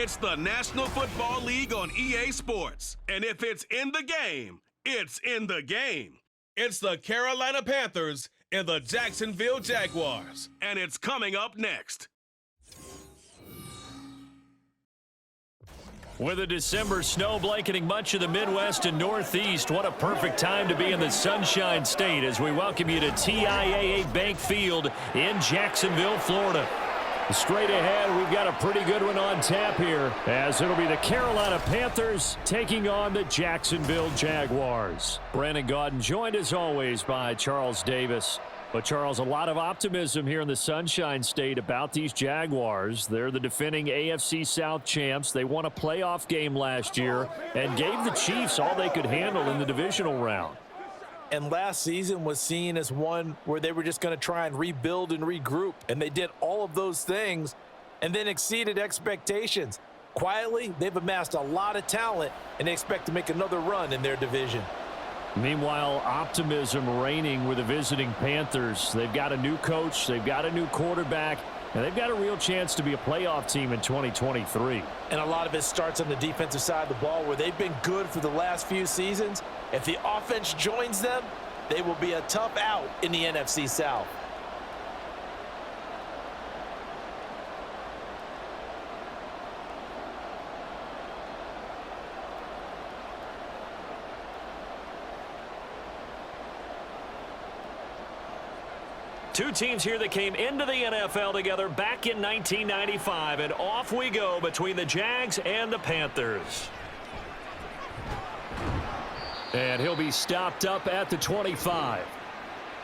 It's the National Football League on EA Sports. And if it's in the game, it's in the game. It's the Carolina Panthers and the Jacksonville Jaguars. And it's coming up next. With a December snow blanketing much of the Midwest and Northeast, what a perfect time to be in the Sunshine State as we welcome you to TIAA Bank Field in Jacksonville, Florida. Straight ahead, we've got a pretty good one on tap here, as it'll be the Carolina Panthers taking on the Jacksonville Jaguars. Brandon Gaudin joined as always by Charles Davis. But, Charles, a lot of optimism here in the Sunshine State about these Jaguars. They're the defending AFC South champs. They won a playoff game last year and gave the Chiefs all they could handle in the divisional round. And last season was seen as one where they were just going to try and rebuild and regroup. And they did all of those things and then exceeded expectations. Quietly, they've amassed a lot of talent, and they expect to make another run in their division. Meanwhile, optimism reigning with the visiting Panthers. They've got a new coach, they've got a new quarterback, and they've got a real chance to be a playoff team in 2023. And a lot of it starts on the defensive side of the ball where they've been good for the last few seasons. If the offense joins them, they will be a tough out in the NFC South. Two teams here that came into the NFL together back in 1995, and off we go between the Jags and the Panthers. And he'll be stopped up at the 25.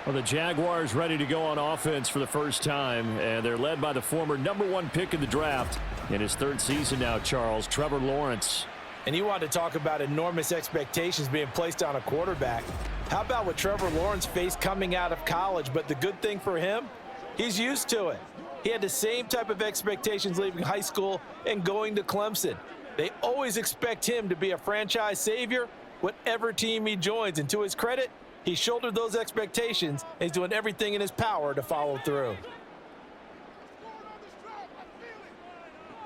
Well, the Jaguars ready to go on offense for the first time, and they're led by the former #1 pick in the draft in his third season now, Charles, Trevor Lawrence. And you want to talk about enormous expectations being placed on a quarterback. How about what Trevor Lawrence faced coming out of college? But the good thing for him, he's used to it. He had the same type of expectations leaving high school and going to Clemson. They always expect him to be a franchise savior, whatever team he joins. And to his credit, he shouldered those expectations and he's doing everything in his power to follow through.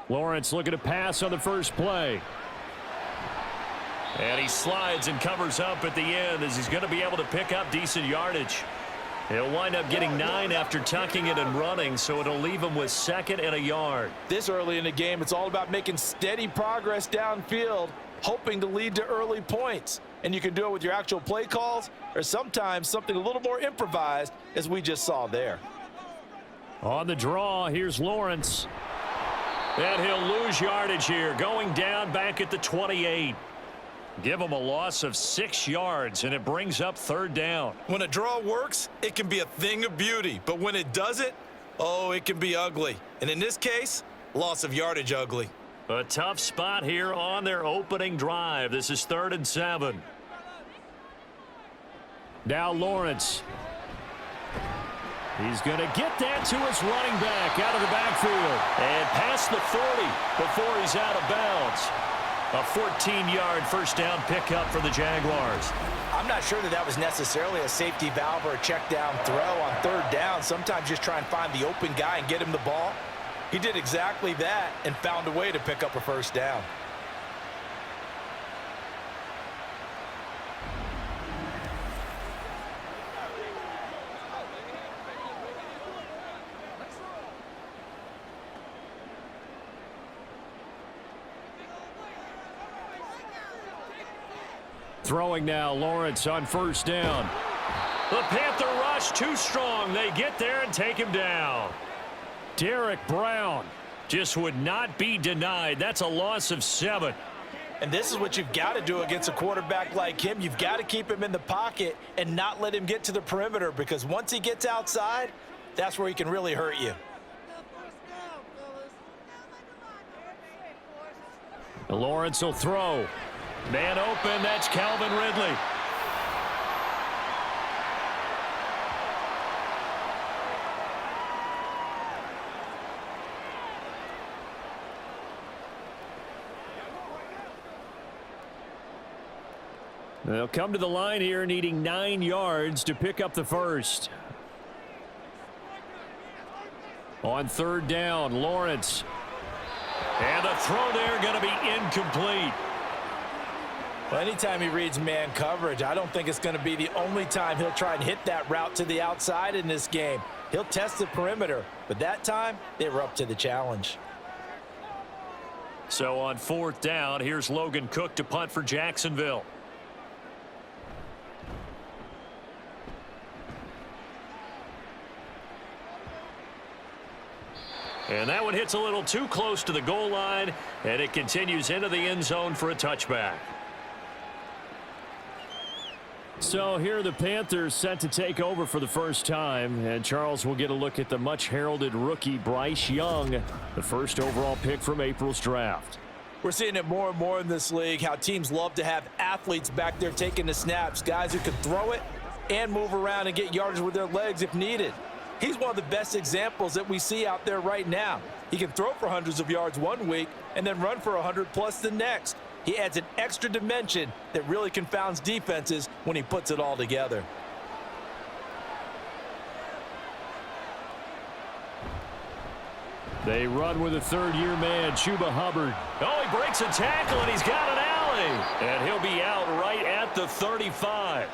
Lawrence looking to pass on the first play. And he slides and covers up at the end as he's going to be able to pick up decent yardage. He'll wind up getting 9 after tucking it and running, so it'll leave him with 2nd and a yard. This early in the game, it's all about making steady progress downfield, hoping to lead to early points. And you can do it with your actual play calls or sometimes something a little more improvised, as we just saw there. On the draw, here's Lawrence. And he'll lose yardage here, going down back at the 28. Give him a loss of 6 yards, and it brings up 3rd down. When a draw works, it can be a thing of beauty. But when it doesn't, oh, it can be ugly. And in this case, loss of yardage ugly. A tough spot here on their opening drive. This is 3rd and 7. Now Lawrence. He's going to get that to his running back out of the backfield. And past the 40 before he's out of bounds. A 14-yard first down pickup for the Jaguars. I'm not sure that was necessarily a safety valve or a check down throw on 3rd down. Sometimes just try and find the open guy and get him the ball. He did exactly that and found a way to pick up a first down. Throwing now, Lawrence on 1st down. The Panther rush too strong. They get there and take him down. Derek Brown just would not be denied. That's a loss of 7. And this is what you've got to do against a quarterback like him. You've got to keep him in the pocket and not let him get to the perimeter, because once he gets outside, that's where he can really hurt you. Lawrence will throw. Man open, that's Calvin Ridley. They'll come to the line here needing 9 yards to pick up the first. On 3rd down, Lawrence. And the throw there going to be incomplete. Well, anytime he reads man coverage, I don't think it's going to be the only time he'll try and hit that route to the outside in this game. He'll test the perimeter, but that time they were up to the challenge. So on 4th down, here's Logan Cook to punt for Jacksonville. And that one hits a little too close to the goal line, and it continues into the end zone for a touchback. So here are the Panthers set to take over for the first time, and Charles will get a look at the much-heralded rookie Bryce Young, the first overall pick from April's draft. We're seeing it more and more in this league, how teams love to have athletes back there taking the snaps, guys who can throw it and move around and get yardage with their legs if needed. He's one of the best examples that we see out there right now. He can throw for hundreds of yards one week and then run for 100+ the next. He adds an extra dimension that really confounds defenses when he puts it all together. They run with a third-year man, Chuba Hubbard. Oh, he breaks a tackle, and he's got an alley. And he'll be out right at the 35.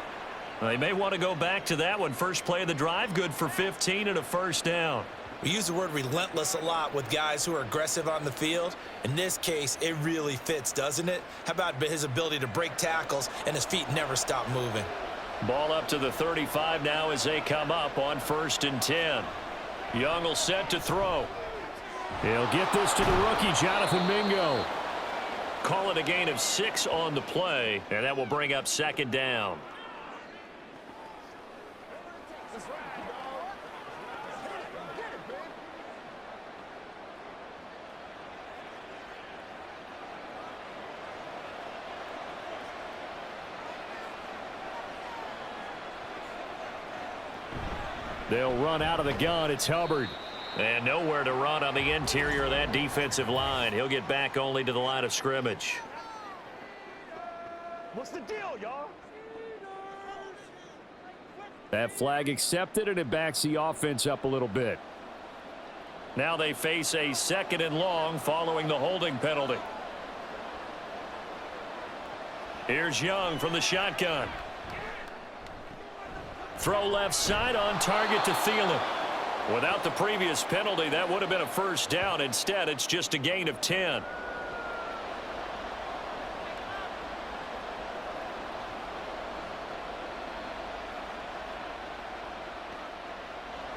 They may want to go back to that one. First play of the drive, good for 15 and a first down. We use the word relentless a lot with guys who are aggressive on the field. In this case, it really fits, doesn't it? How about his ability to break tackles and his feet never stop moving? Ball up to the 35 now as they come up on 1st and 10. Young will set to throw. He'll get this to the rookie, Jonathan Mingo. Call it a gain of 6 on the play, and that will bring up 2nd down. They'll run out of the gun. It's Hubbard. And nowhere to run on the interior of that defensive line. He'll get back only to the line of scrimmage. What's the deal, y'all? That flag accepted, and it backs the offense up a little bit. Now they face a 2nd and long following the holding penalty. Here's Young from the shotgun. Throw left side on target to Thielen. Without the previous penalty, that would have been a first down. Instead, it's just a gain of 10.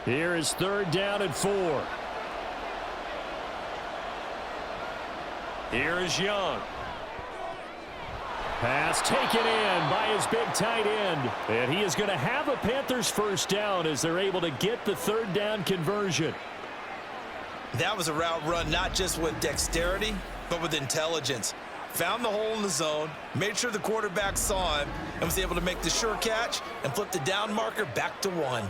Here is 3rd down and 4. Here is Young. Pass taken in by his big tight end. And he is going to have a Panthers first down as they're able to get the 3rd down conversion. That was a route run not just with dexterity, but with intelligence. Found the hole in the zone, made sure the quarterback saw him, and was able to make the sure catch and flip the down marker back to 1.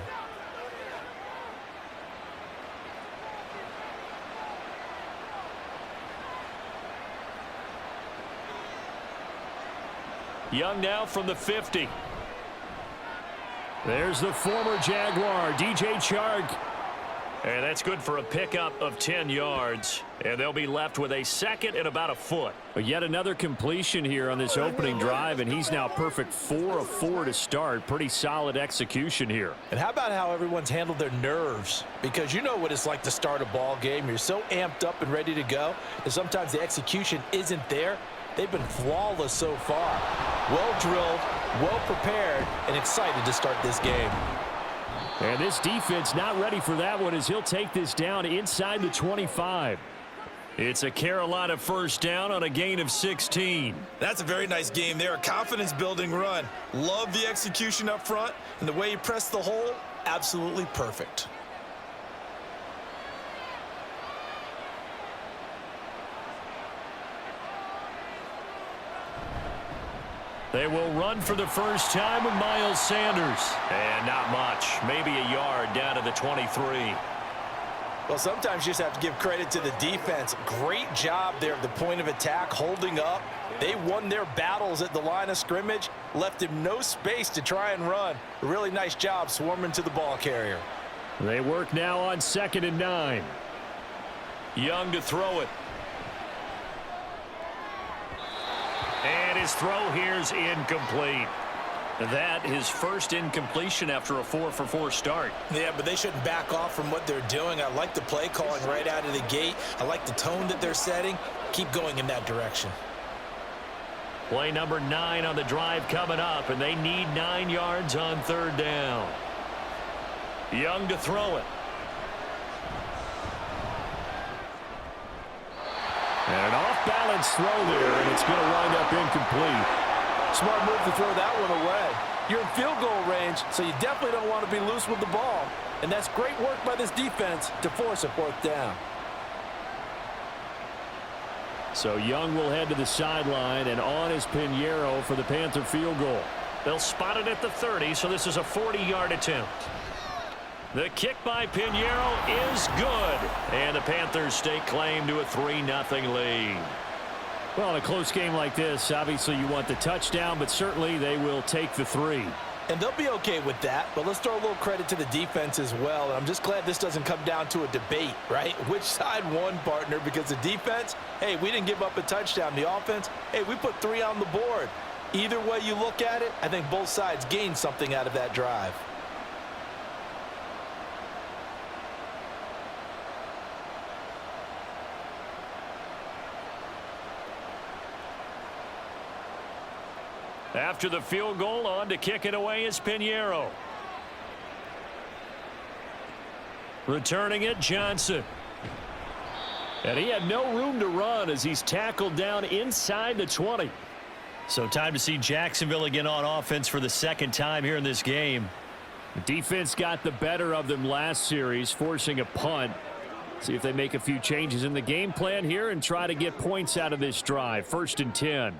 Young now from the 50. There's the former Jaguar, DJ Chark. And that's good for a pickup of 10 yards. And they'll be left with a 2nd and about a foot. But yet another completion here on this opening drive, and he's now perfect 4 of 4 to start. Pretty solid execution here. And how about how everyone's handled their nerves? Because you know what it's like to start a ball game. You're so amped up and ready to go, and sometimes the execution isn't there. They've been flawless so far. Well drilled, well prepared, and excited to start this game. And this defense not ready for that one as he'll take this down inside the 25. It's a Carolina first down on a gain of 16. That's a very nice game there. A confidence-building run. Love the execution up front, and the way he pressed the hole, absolutely perfect. They will run for the first time with Miles Sanders. And not much. Maybe a yard down to the 23. Well, sometimes you just have to give credit to the defense. Great job there at the point of attack, holding up. They won their battles at the line of scrimmage, left him no space to try and run. A really nice job swarming to the ball carrier. They work now on 2nd and 9. Young to throw it. And his throw here's incomplete. That his first incompletion after a 4-for-4 start. Yeah, but they shouldn't back off from what they're doing. I like the play calling right out of the gate. I like the tone that they're setting. Keep going in that direction. Play number 9 on the drive coming up, and they need 9 yards on third down. Young to throw it. And an off-balance throw there, and it's going to wind up incomplete. Smart move to throw that one away. You're in field goal range, so you definitely don't want to be loose with the ball. And that's great work by this defense to force a fourth down. So Young will head to the sideline, and on is Pinheiro for the Panther field goal. They'll spot it at the 30, so this is a 40-yard attempt. The kick by Pinheiro is good, and the Panthers stake claim to a 3-0 lead. Well, in a close game like this, obviously you want the touchdown, but certainly they will take the 3. And they'll be okay with that, but let's throw a little credit to the defense as well. And I'm just glad this doesn't come down to a debate, right? Which side won, partner? Because the defense, hey, we didn't give up a touchdown. The offense, hey, we put 3 on the board. Either way you look at it, I think both sides gained something out of that drive. After the field goal, on to kick it away is Pinheiro. Returning it, Johnson. And he had no room to run as he's tackled down inside the 20. So time to see Jacksonville again on offense for the second time here in this game. The defense got the better of them last series, forcing a punt. See if they make a few changes in the game plan here and try to get points out of this drive. 1st and 10.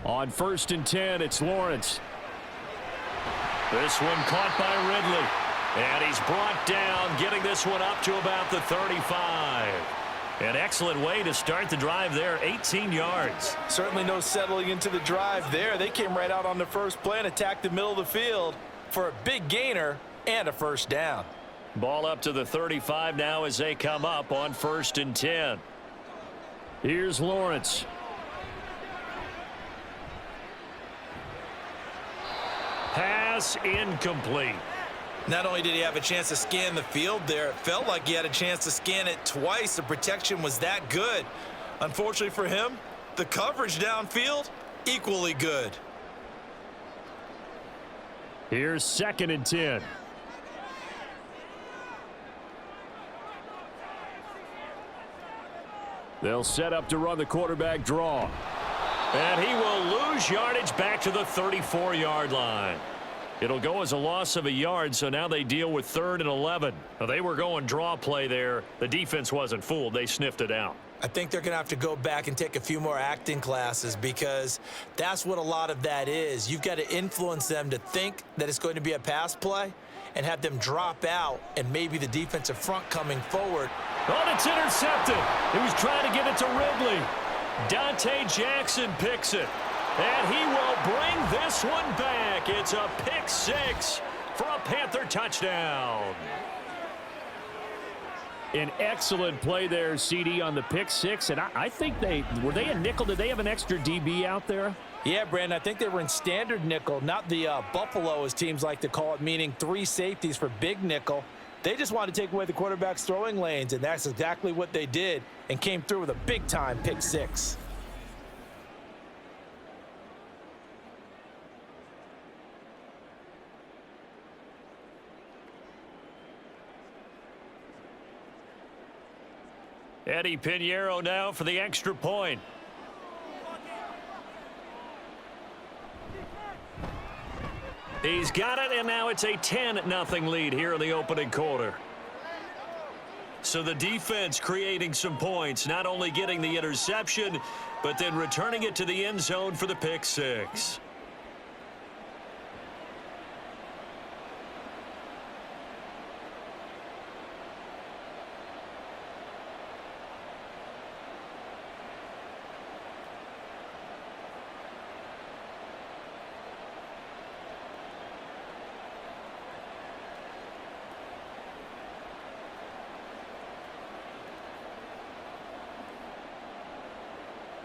On 1st and 10, it's Lawrence. This one caught by Ridley. And he's brought down, getting this one up to about the 35. An excellent way to start the drive there, 18 yards. Certainly no settling into the drive there. They came right out on the first play and attacked the middle of the field for a big gainer and a first down. Ball up to the 35 now as they come up on 1st and 10. Here's Lawrence. Pass incomplete. Not only did he have a chance to scan the field there, it felt like he had a chance to scan it twice. The protection was that good. Unfortunately for him, the coverage downfield, equally good. Here's 2nd and 10. They'll set up to run the quarterback draw. And he will lose yardage back to the 34-yard line. It'll go as a loss of a yard, so now they deal with 3rd and 11. Now, they were going draw play there. The defense wasn't fooled. They sniffed it out. I think they're going to have to go back and take a few more acting classes because that's what a lot of that is. You've got to influence them to think that it's going to be a pass play and have them drop out and maybe the defensive front coming forward. Oh, it's intercepted. He was trying to get it to Ridley. Dante Jackson picks it. And he will bring this one back. It's a pick 6 for a Panther touchdown. An excellent play there, CD, on the pick 6. And I think were they a nickel? Did they have an extra DB out there? Yeah, Brandon, I think they were in standard nickel, not the Buffalo, as teams like to call it, meaning 3 safeties for big nickel. They just wanted to take away the quarterback's throwing lanes, and that's exactly what they did and came through with a big-time pick 6. Eddie Pinheiro now for the extra point. He's got it, and now it's a 10-0 lead here in the opening quarter. So the defense creating some points, not only getting the interception, but then returning it to the end zone for the pick 6.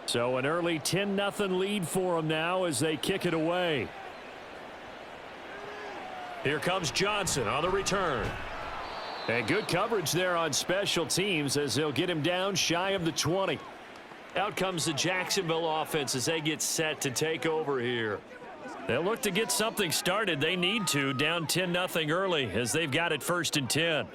So an early 10-0 lead for them now as they kick it away. Here comes Johnson on the return. And good coverage there on special teams as they'll get him down shy of the 20. Out comes the Jacksonville offense as they get set to take over here. They'll look to get something started. They need to, down 10-0 early as they've got it 1st and 10.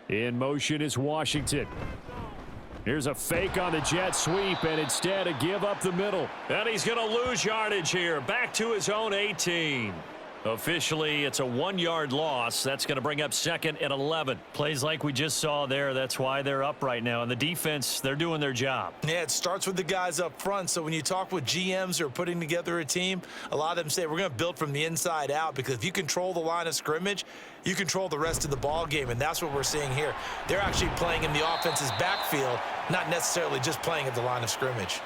In motion is Washington. Here's a fake on the jet sweep, and instead a give up the middle. And he's going to lose yardage here. Back to his own 18. Officially, it's a 1-yard loss. That's going to bring up 2nd and 11. Plays like we just saw there. That's why they're up right now. And the defense, they're doing their job. Yeah, it starts with the guys up front. So when you talk with GMs who are putting together a team, a lot of them say we're going to build from the inside out, because if you control the line of scrimmage, you control the rest of the ball game, and that's what we're seeing here. They're actually playing in the offense's backfield, not necessarily just playing at the line of scrimmage.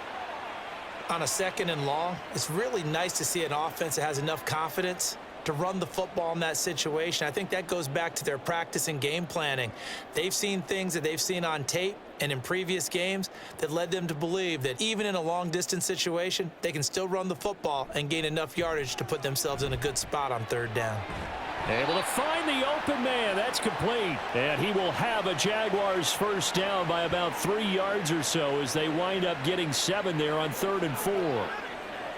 On a 2nd and long, it's really nice to see an offense that has enough confidence to run the football in that situation. I think that goes back to their practice and game planning. They've seen things that they've seen on tape and in previous games that led them to believe that even in a long-distance situation, they can still run the football and gain enough yardage to put themselves in a good spot on 3rd down. Able to find the open man. That's complete. And he will have a Jaguars 1st down by about 3 yards or so as they wind up getting 7 there on 3rd and 4.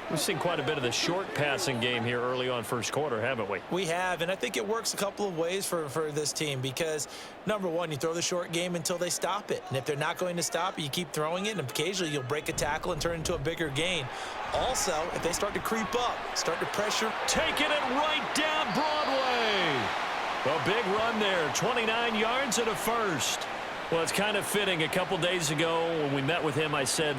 We've seen quite a bit of the short passing game here early on 1st quarter, haven't we? We have, and I think it works a couple of ways for this team because, number one, you throw the short game until they stop it. And if they're not going to stop it, you keep throwing it, and occasionally you'll break a tackle and turn it into a bigger gain. Also, if they start to creep up, start to pressure. Taking it right down Broadway. A big run there, 29 yards and a 1st. Well, it's kind of fitting. A couple days ago when we met with him, I said,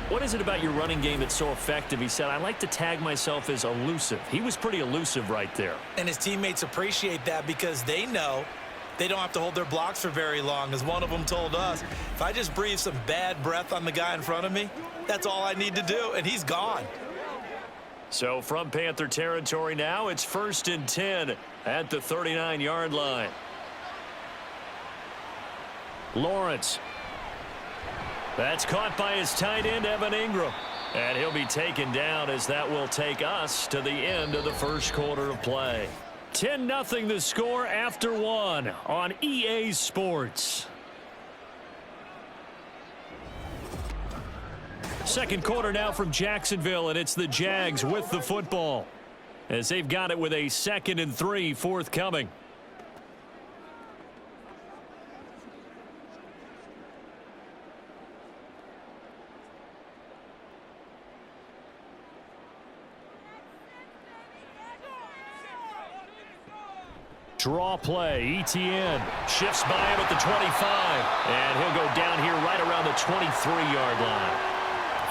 what is it about your running game that's so effective? He said, I like to tag myself as elusive. He was pretty elusive right there. And his teammates appreciate that because they know they don't have to hold their blocks for very long. As one of them told us, if I just breathe some bad breath on the guy in front of me, that's all I need to do, and he's gone. So from Panther territory now, it's 1st and 10 at the 39-yard line. Lawrence. That's caught by his tight end, Evan Ingram. And he'll be taken down as that will take us to the end of the 1st quarter of play. 10-0 the score after 1 on EA Sports. 2nd quarter now from Jacksonville, and it's the Jags with the football as they've got it with a 2nd and 3 forthcoming. Draw play, Etienne shifts by him at the 25, and he'll go down here right around the 23-yard line.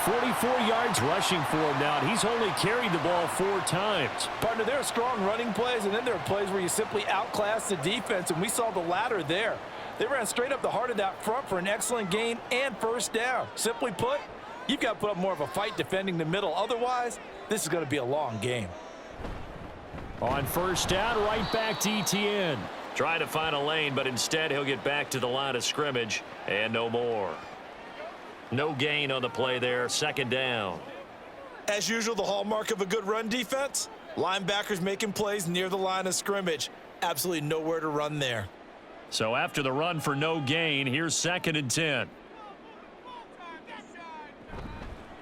44 yards rushing for him now, and he's only carried the ball 4 times. Partner, there are strong running plays, and then there are plays where you simply outclass the defense, and we saw the latter there. They ran straight up the heart of that front for an excellent gain and 1st down. Simply put, you've got to put up more of a fight defending the middle. Otherwise, this is going to be a long game. On 1st down, right back to Etienne. Trying to find a lane, but instead he'll get back to the line of scrimmage and no more. No gain on the play there, 2nd down. As usual, the hallmark of a good run defense, linebackers making plays near the line of scrimmage. Absolutely nowhere to run there. So after the run for no gain, here's 2nd and 10.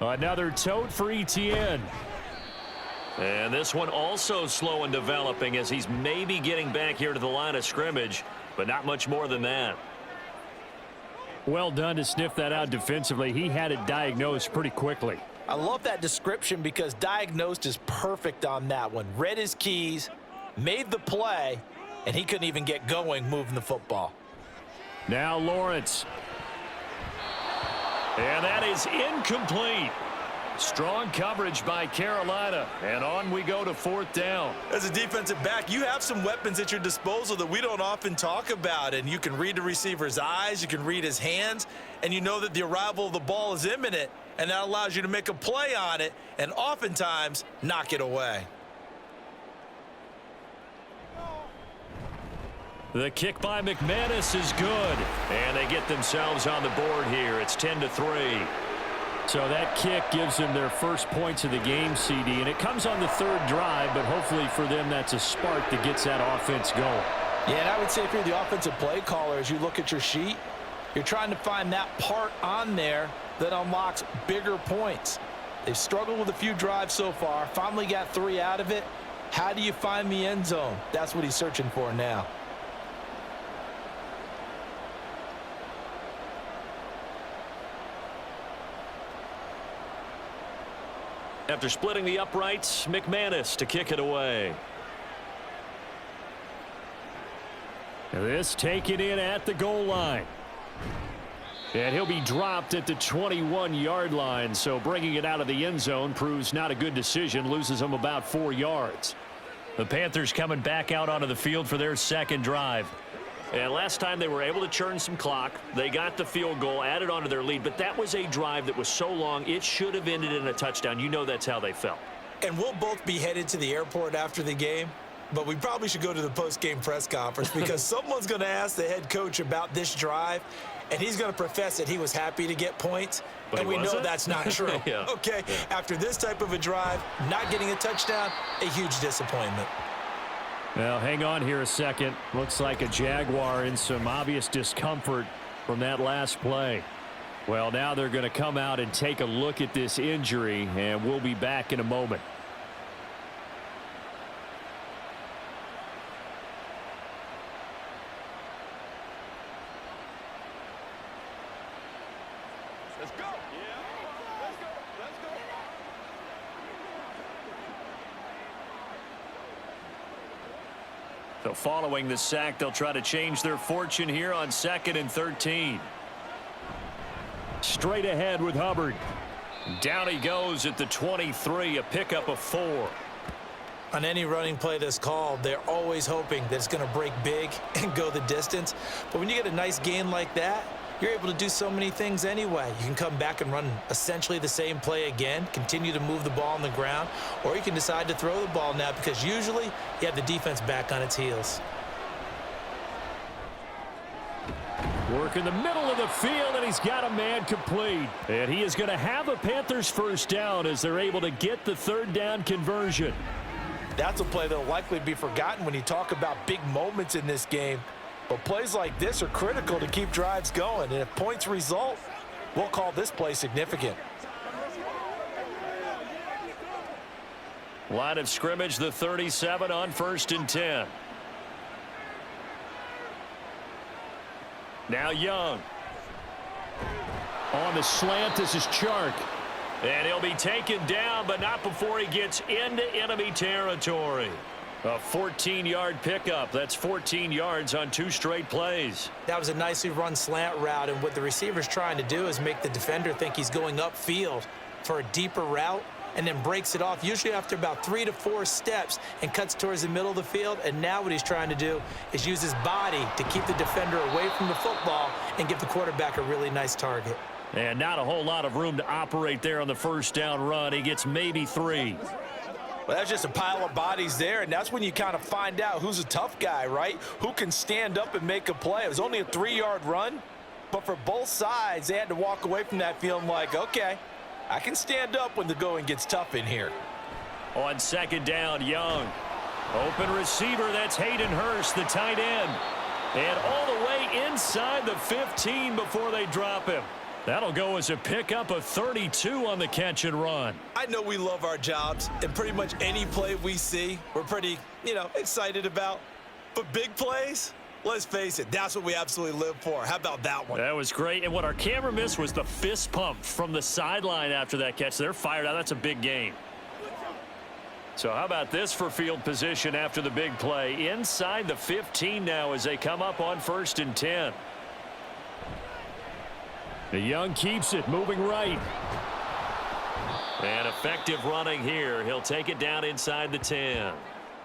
Another tote for Etienne. And this one also slow in developing as he's maybe getting back here to the line of scrimmage, but not much more than that. Well done to sniff that out defensively. He had it diagnosed pretty quickly. I love that description because diagnosed is perfect on that one. Read his keys, made the play, and he couldn't even get going moving the football. Now Lawrence. And that is incomplete. Strong coverage by Carolina, and on we go to 4th down. As a defensive back, you have some weapons at your disposal that we don't often talk about, and you can read the receiver's eyes, you can read his hands, and you know that the arrival of the ball is imminent, and that allows you to make a play on it and oftentimes knock it away. The kick by McManus is good, and they get themselves on the board here. It's 10-3. So that kick gives them their first points of the game, CD, and it comes on the third drive, but hopefully for them that's a spark that gets that offense going. Yeah, and I would say if you're the offensive play caller, as you look at your sheet, you're trying to find that part on there that unlocks bigger points. They've struggled with a few drives so far, finally got 3 out of it. How do you find the end zone? That's what he's searching for now. After splitting the uprights, McManus to kick it away. This taken in at the goal line. And he'll be dropped at the 21-yard line, so bringing it out of the end zone proves not a good decision, loses him about 4 yards. The Panthers coming back out onto the field for their second drive. And last time they were able to churn some clock. They got the field goal, added onto their lead, but that was a drive that was so long it should have ended in a touchdown. You know that's how they felt. And we'll both be headed to the airport after the game, but we probably should go to the post-game press conference because someone's going to ask the head coach about this drive, and he's going to profess that he was happy to get points, but and we know that's not true. Yeah. Okay, yeah. After this type of a drive, not getting a touchdown, a huge disappointment. Well, hang on here a second. Looks like a Jaguar in some obvious discomfort from that last play. Well, now they're going to come out and take a look at this injury, and we'll be back in a moment. Let's go. Yeah. Let's go. Let's go. So following the sack, they'll try to change their fortune here on 2nd and 13. Straight ahead with Hubbard. Down he goes at the 23, a pickup of 4. On any running play that's called, they're always hoping that it's going to break big and go the distance. But when you get a nice gain like that, you're able to do so many things anyway. You can come back and run essentially the same play again, continue to move the ball on the ground, or you can decide to throw the ball now because usually you have the defense back on its heels. Work in the middle of the field, and he's got a man complete. And he is going to have a Panthers first down as they're able to get the third down conversion. That's a play that will likely be forgotten when you talk about big moments in this game. But plays like this are critical to keep drives going. And if points result, we'll call this play significant. Line of scrimmage, the 37 on 1st and 10. Now Young. On the slant, this is Chark. And he'll be taken down, but not before he gets into enemy territory. A 14-yard pickup. That's 14 yards on 2 straight plays. That was a nicely run slant route, and what the receiver's trying to do is make the defender think he's going upfield for a deeper route and then breaks it off, usually after about 3 to 4 steps, and cuts towards the middle of the field. And now what he's trying to do is use his body to keep the defender away from the football and give the quarterback a really nice target. And not a whole lot of room to operate there on the first down run. He gets maybe 3. Well, that's just a pile of bodies there, and that's when you kind of find out who's a tough guy, right? Who can stand up and make a play. It was only a 3-yard run, but for both sides, they had to walk away from that feeling like, okay, I can stand up when the going gets tough in here. On 2nd down, Young. Open receiver, that's Hayden Hurst, the tight end. And all the way inside the 15 before they drop him. That'll go as a pickup of 32 on the catch and run. I know we love our jobs, and pretty much any play we see, we're pretty, excited about. But big plays, let's face it, that's what we absolutely live for. How about that one? That was great. And what our camera missed was the fist pump from the sideline after that catch. They're fired out. That's a big game. So how about this for field position after the big play? Inside the 15 now as they come up on 1st and 10. The Young keeps it, moving right. And effective running here. He'll take it down inside the 10.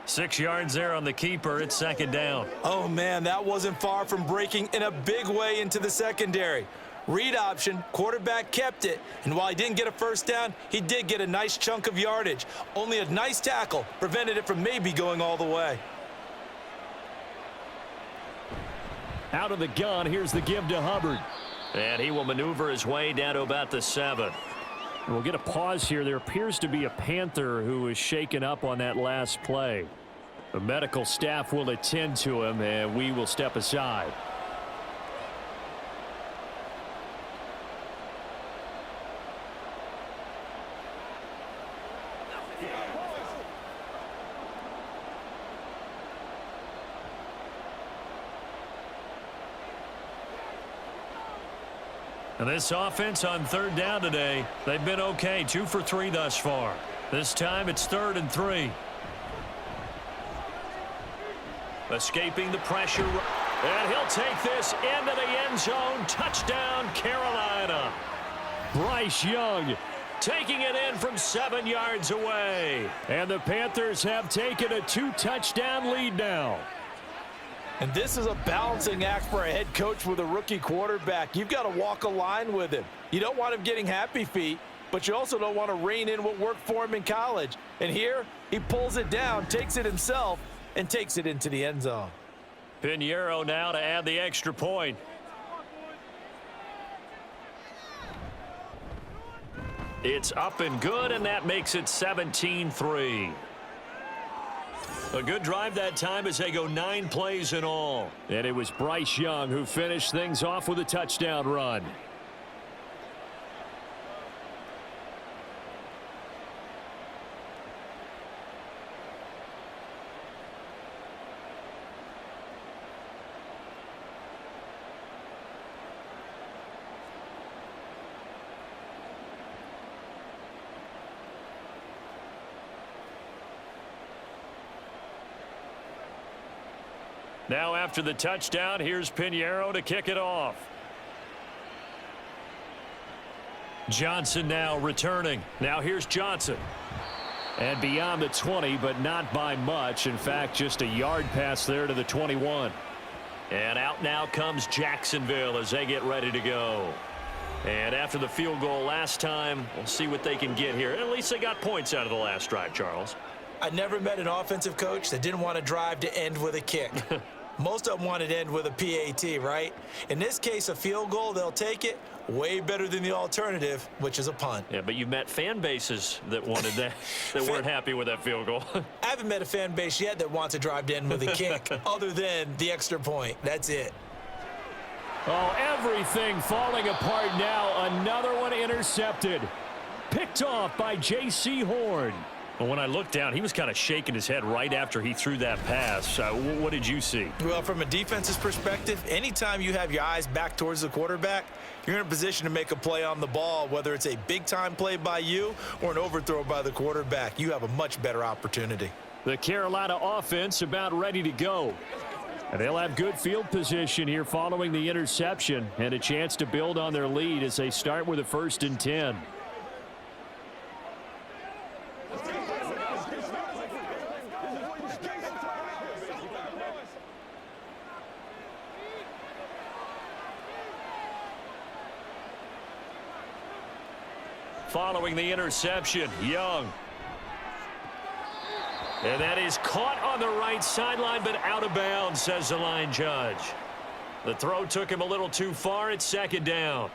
6 yards there on the keeper. It's 2nd down. Oh, man, that wasn't far from breaking in a big way into the secondary. Read option, quarterback kept it, and while he didn't get a first down, he did get a nice chunk of yardage. Only a nice tackle prevented it from maybe going all the way. Out of the gun, here's the give to Hubbard. And he will maneuver his way down to about the 7. We'll get a pause here. There appears to be a Panther who is shaken up on that last play. The medical staff will attend to him, and we will step aside. And this offense on 3rd down today, they've been okay. 2 for 3 thus far. This time it's 3rd and 3. Escaping the pressure. And he'll take this into the end zone. Touchdown, Carolina. Bryce Young taking it in from 7 yards away. And the Panthers have taken a 2-touchdown lead now. And this is a balancing act for a head coach with a rookie quarterback. You've got to walk a line with him. You don't want him getting happy feet, but you also don't want to rein in what worked for him in college. And here, he pulls it down, takes it himself, and takes it into the end zone. Pinheiro now to add the extra point. It's up and good, and that makes it 17-3. A good drive that time as they go 9 plays in all. And it was Bryce Young who finished things off with a touchdown run. Now after the touchdown, here's Pinheiro to kick it off. Johnson now returning. Now here's Johnson. And beyond the 20, but not by much. In fact, just a yard pass there to the 21. And out now comes Jacksonville as they get ready to go. And after the field goal last time, we'll see what they can get here. At least they got points out of the last drive, Charles. I never met an offensive coach that didn't want to drive to end with a kick. Most of them wanted to end with a PAT, right? In this case, a field goal, they'll take it. Way better than the alternative, which is a punt. Yeah, but you've met fan bases that wanted that, that weren't happy with that field goal. I haven't met a fan base yet that wants to drive to end with a kick, other than the extra point. That's it. Oh, everything falling apart now. Another one intercepted. Picked off by J.C. Horn. Well, when I looked down, he was kind of shaking his head right after he threw that pass. What did you see? Well, from a defense's perspective, anytime you have your eyes back towards the quarterback, you're in a position to make a play on the ball, whether it's a big-time play by you or an overthrow by the quarterback. You have a much better opportunity. The Carolina offense about ready to go. And they'll have good field position here following the interception and a chance to build on their lead as they start with a 1st and 10. Following the interception, Young. And that is caught on the right sideline, but out of bounds, says the line judge. The throw took him a little too far. It's 2nd down.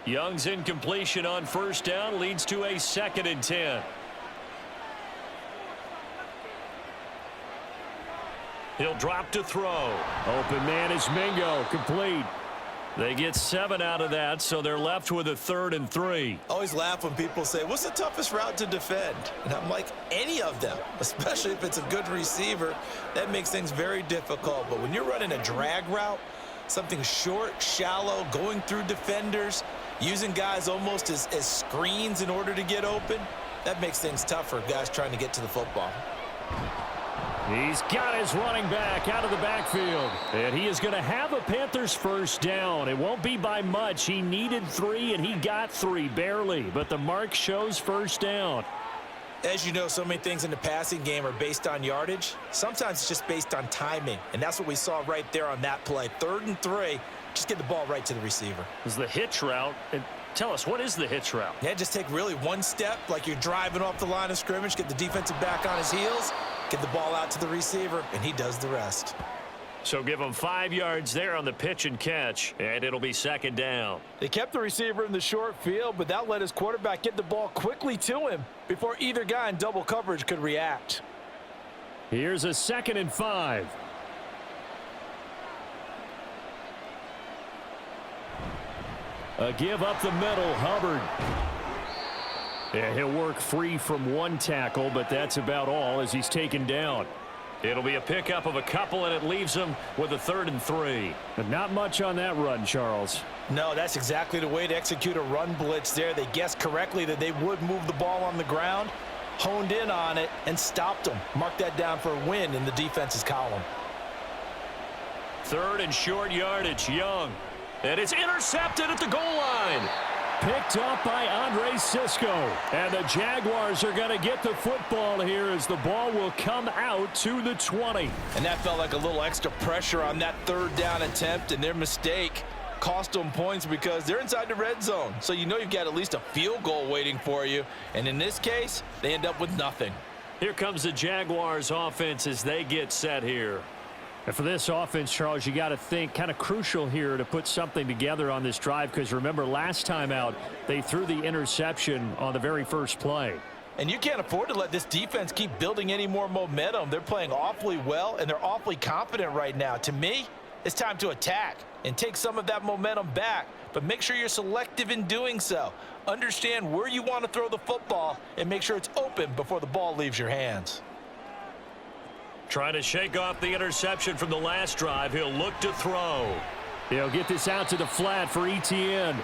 Young's incompletion on 1st down leads to a 2nd and 10. He'll drop to throw. Open man is Mingo. Complete. They get 7 out of that, so they're left with a 3rd and 3. I always laugh when people say, what's the toughest route to defend? And I'm like, any of them, especially if it's a good receiver. That makes things very difficult. But when you're running a drag route, something short, shallow, going through defenders, using guys almost as screens in order to get open, that makes things tougher, guys trying to get to the football. He's got his running back out of the backfield. And he is going to have a Panthers 1st down. It won't be by much. He needed 3, and he got 3, barely. But the mark shows 1st down. As you know, so many things in the passing game are based on yardage. Sometimes it's just based on timing, and that's what we saw right there on that play. 3rd and 3, just get the ball right to the receiver. Is the hitch route. And tell us, what is the hitch route? Yeah, just take really one step like you're driving off the line of scrimmage, get the defensive back on his heels, get the ball out to the receiver, and he does the rest. So give him 5 yards there on the pitch and catch, and it'll be 2nd down. They kept the receiver in the short field, but that let his quarterback get the ball quickly to him before either guy in double coverage could react. Here's a 2nd and 5. A give up the middle, Hubbard. Yeah, he'll work free from one tackle, but that's about all as he's taken down. It'll be a pickup of a couple, and it leaves him with a 3rd and 3. But not much on that run, Charles. No, that's exactly the way to execute a run blitz there. They guessed correctly that they would move the ball on the ground, honed in on it, and stopped them. Mark that down for a win in the defense's column. 3rd and short yardage, Young. And it's intercepted at the goal line. Picked up by Andre Cisco. And the Jaguars are going to get the football here as the ball will come out to the 20. And that felt like a little extra pressure on that 3rd down attempt, and their mistake cost them points because they're inside the red zone. So you know you've got at least a field goal waiting for you. And in this case, they end up with nothing. Here comes the Jaguars offense as they get set here. And for this offense, Charles, you got to think kind of crucial here to put something together on this drive because remember last time out they threw the interception on the very first play. And you can't afford to let this defense keep building any more momentum. They're playing awfully well, and they're awfully confident right now. To me, it's time to attack and take some of that momentum back, but make sure you're selective in doing so. Understand where you want to throw the football and make sure it's open before the ball leaves your hands. Trying to shake off the interception from the last drive. He'll look to throw. He'll get this out to the flat for Etienne.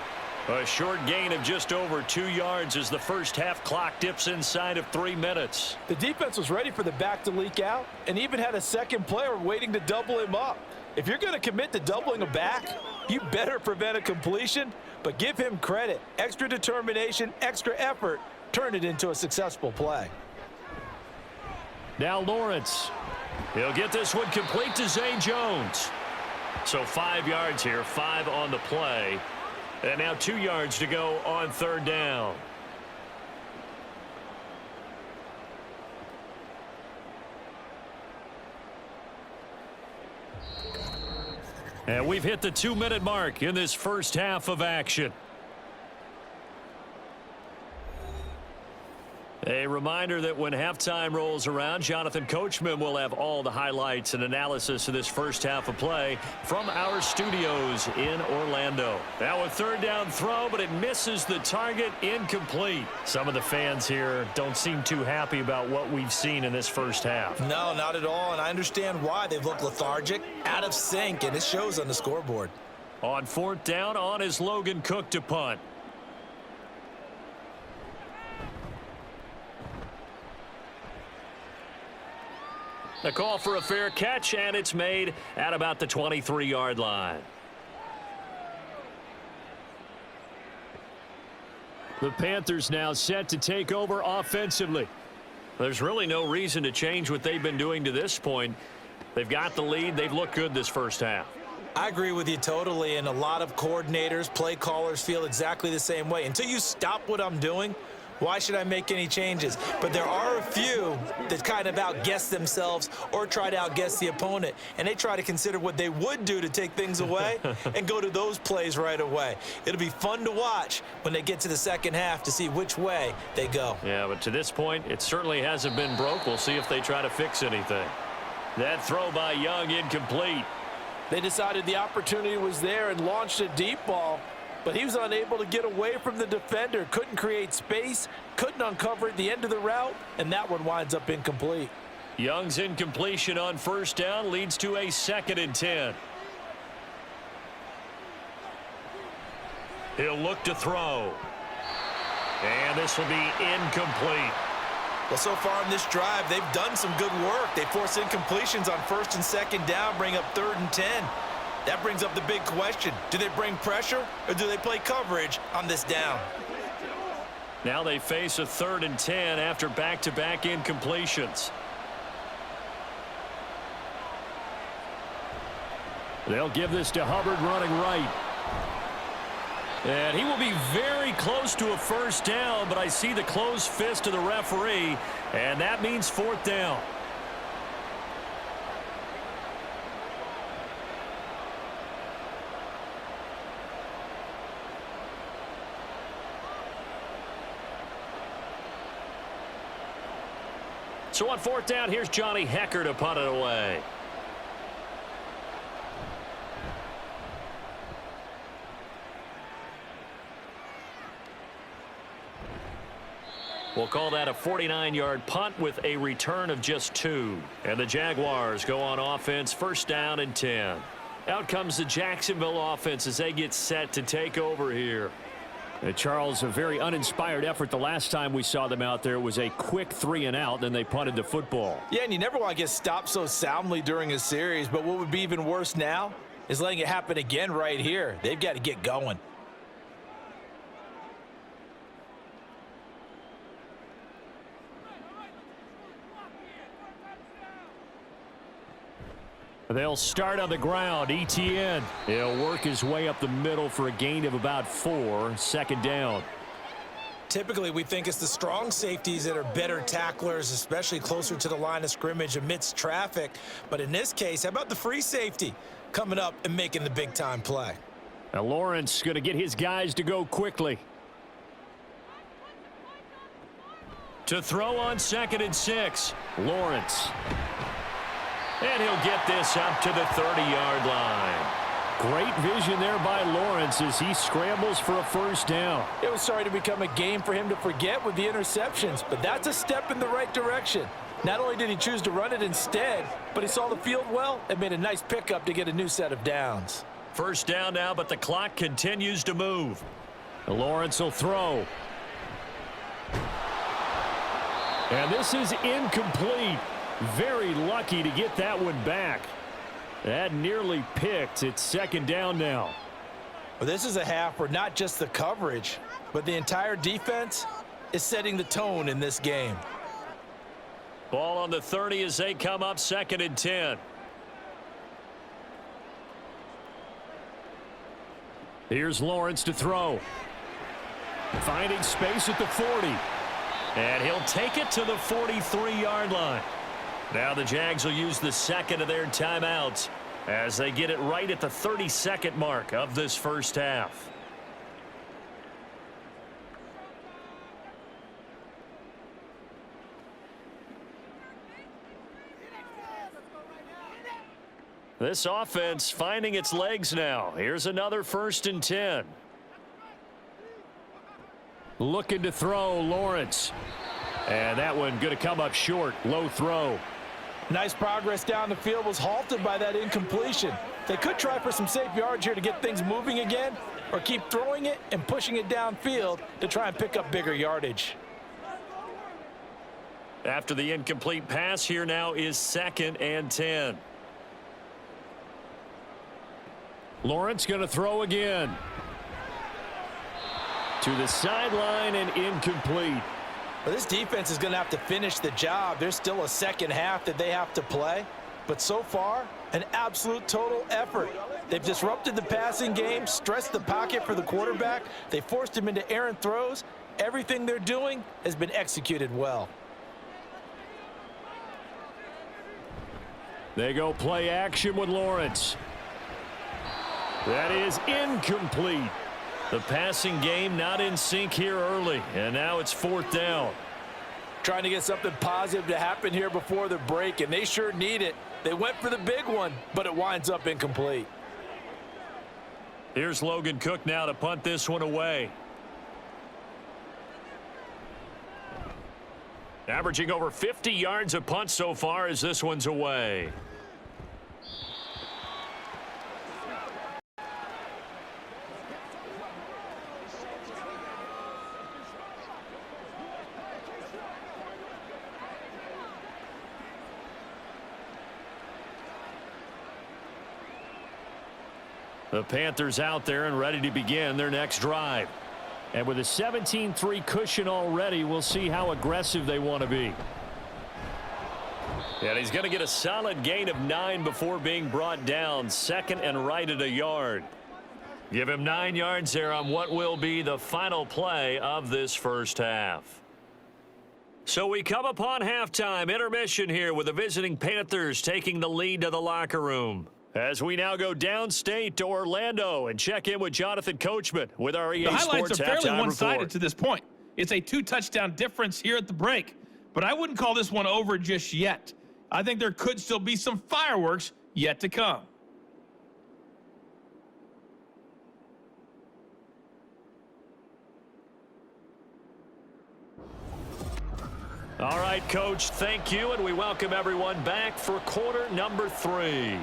A short gain of just over 2 yards as the first half clock dips inside of 3 minutes. The defense was ready for the back to leak out and even had a second player waiting to double him up. If you're going to commit to doubling a back, you better prevent a completion, but give him credit. Extra determination, extra effort, turn it into a successful play. Now Lawrence. He'll get this one complete to Zay Jones. So 5 yards here, 5 on the play. And now 2 yards to go on 3rd down. And we've hit the 2-minute mark in this first half of action. A reminder that when halftime rolls around, Jonathan Coachman will have all the highlights and analysis of this first half of play from our studios in Orlando. Now a 3rd down throw, but it misses the target, incomplete. Some of the fans here don't seem too happy about what we've seen in this first half. No, not at all, and I understand why. They've looked lethargic, out of sync, and it shows on the scoreboard. On 4th down, on is Logan Cook to punt. The call for a fair catch, and it's made at about the 23-yard line. The Panthers now set to take over offensively. There's really no reason to change what they've been doing to this point. They've got the lead. They've looked good this first half. I agree with you totally, and a lot of coordinators, play callers feel exactly the same way. Until you stop what I'm doing, why should I make any changes? But there are a few that kind of outguess themselves or try to outguess the opponent, and they try to consider what they would do to take things away and go to those plays right away. It'll be fun to watch when they get to the second half to see which way they go. Yeah, but to this point, it certainly hasn't been broke. We'll see if they try to fix anything. That throw by Young incomplete. They decided the opportunity was there and launched a deep ball, but he was unable to get away from the defender, couldn't create space, couldn't uncover at the end of the route, and that one winds up incomplete. Young's incompletion on 1st down leads to a 2nd and 10. He'll look to throw. And this will be incomplete. Well, so far in this drive, they've done some good work. They force incompletions on 1st and 2nd down, bring up 3rd and 10. That brings up the big question. Do they bring pressure or do they play coverage on this down? Now they face a 3rd and 10 after back-to-back incompletions. They'll give this to Hubbard running right. And he will be very close to a first down, but I see the closed fist of the referee, and that means 4th down. So on 4th down, here's Johnny Hecker to punt it away. We'll call that a 49-yard punt with a return of just 2. And the Jaguars go on offense, 1st down and 10. Out comes the Jacksonville offense as they get set to take over here. Charles, a very uninspired effort the last time we saw them out there. It was a quick 3 and out, then they punted the football. Yeah, and you never want to get stopped so soundly during a series, but what would be even worse now is letting it happen again right here. They've got to get going. They'll start on the ground. Etienne. He'll work his way up the middle for a gain of about 4. 2nd down. Typically, we think it's the strong safeties that are better tacklers, especially closer to the line of scrimmage amidst traffic. But in this case, how about the free safety coming up and making the big-time play? Now Lawrence going to get his guys to go quickly. To throw on 2nd and 6. Lawrence. And he'll get this up to the 30-yard line. Great vision there by Lawrence as he scrambles for a first down. It was starting to become a game for him to forget with the interceptions, but that's a step in the right direction. Not only did he choose to run it instead, but he saw the field well and made a nice pickup to get a new set of downs. First down now, but the clock continues to move. Lawrence will throw. And this is incomplete. Very lucky to get that one back. That nearly picked. It's 2nd down now. Well, this is a half where not just the coverage, but the entire defense is setting the tone in this game. Ball on the 30 as they come up 2nd and 10. Here's Lawrence to throw. Finding space at the 40. And he'll take it to the 43-yard line. Now the Jags will use the 2nd of their timeouts as they get it right at the 32nd mark of this first half. This offense finding its legs now. Here's another 1st and 10. Looking to throw, Lawrence. And that one going to come up short. Low throw. Nice progress down the field was halted by that incompletion. They could try for some safe yards here to get things moving again, or keep throwing it and pushing it downfield to try and pick up bigger yardage. After the incomplete pass, here now is 2nd and 10. Lawrence going to throw again. To the sideline and incomplete. Well, this defense is going to have to finish the job. There's still a second half that they have to play. But so far, an absolute total effort. They've disrupted the passing game, stressed the pocket for the quarterback. They forced him into errant throws. Everything they're doing has been executed well. They go play action with Lawrence. That is incomplete. The passing game not in sync here early, and now it's 4th down. Trying to get something positive to happen here before the break, and they sure need it. They went for the big one, but it winds up incomplete. Here's Logan Cook now to punt this one away. Averaging over 50 yards a punt so far as this one's away. The Panthers out there and ready to begin their next drive. And with a 17-3 cushion already, we'll see how aggressive they want to be. And he's going to get a solid gain of 9 before being brought down. Second and right at a yard. Give him 9 yards there on what will be the final play of this first half. So we come upon halftime, intermission here with the visiting Panthers taking the lead to the locker room. As we now go downstate to Orlando and check in with Jonathan Coachman with our EA The highlights Sports are fairly halftime one-sided report. to this point. It's a 2-touchdown difference here at the break, but I wouldn't call this one over just yet. I think there could still be some fireworks yet to come. All right, Coach, thank you, and we welcome everyone back for quarter number 3.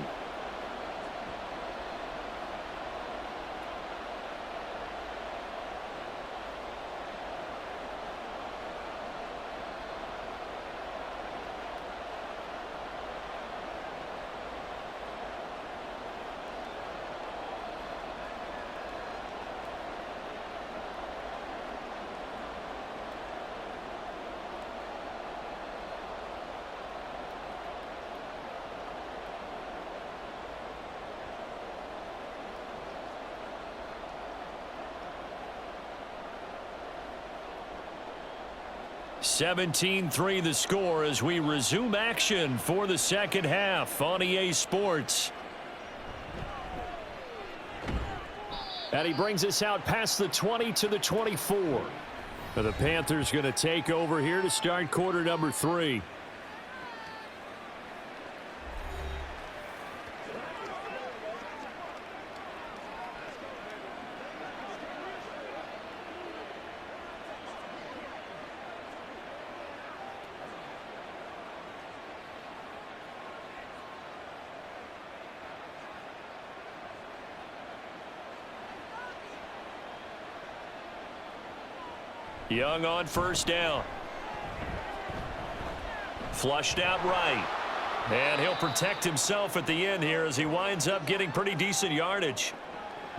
(17-3) the score as we resume action for the second half on EA Sports. And he brings us out past the 20 to the 24. The Panthers going to take over here to start quarter number 3. Young on first down. Flushed out right. And he'll protect himself at the end here as he winds up getting pretty decent yardage.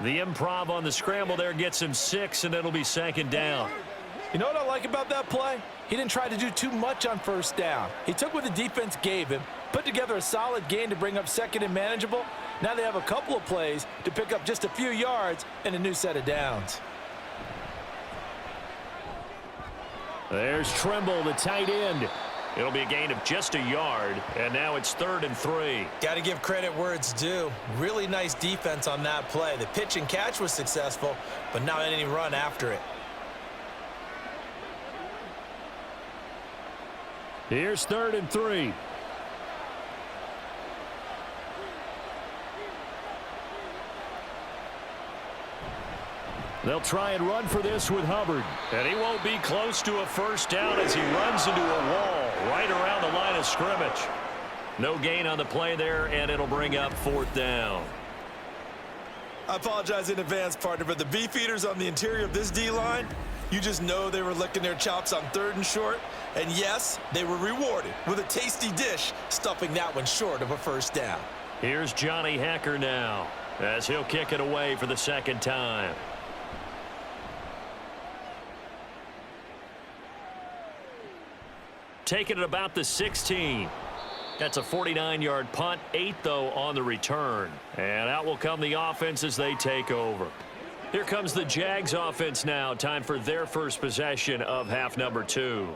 The improv on the scramble there gets him 6, and it'll be second down. You know what I like about that play? He didn't try to do too much on first down. He took what the defense gave him, put together a solid gain to bring up second and manageable. Now they have a couple of plays to pick up just a few yards and a new set of downs. There's Trimble, the tight end. It'll be a gain of just a yard, and now it's 3rd and 3. Got to give credit where it's due. Really nice defense on that play. The pitch and catch was successful, but not any run after it. Here's 3rd and 3. They'll try and run for this with Hubbard. And he won't be close to a first down as he runs into a wall right around the line of scrimmage. No gain on the play there, and it'll bring up 4th down. I apologize in advance, partner, but the beefeaters on the interior of this D-line, you just know they were licking their chops on 3rd and short. And yes, they were rewarded with a tasty dish, stuffing that one short of a first down. Here's Johnny Hacker now as he'll kick it away for the second time. Taking it about the 16. That's a 49-yard punt, 8 though on the return. And out will come the offense as they take over. Here comes the Jags offense now. Time for their first possession of half number 2.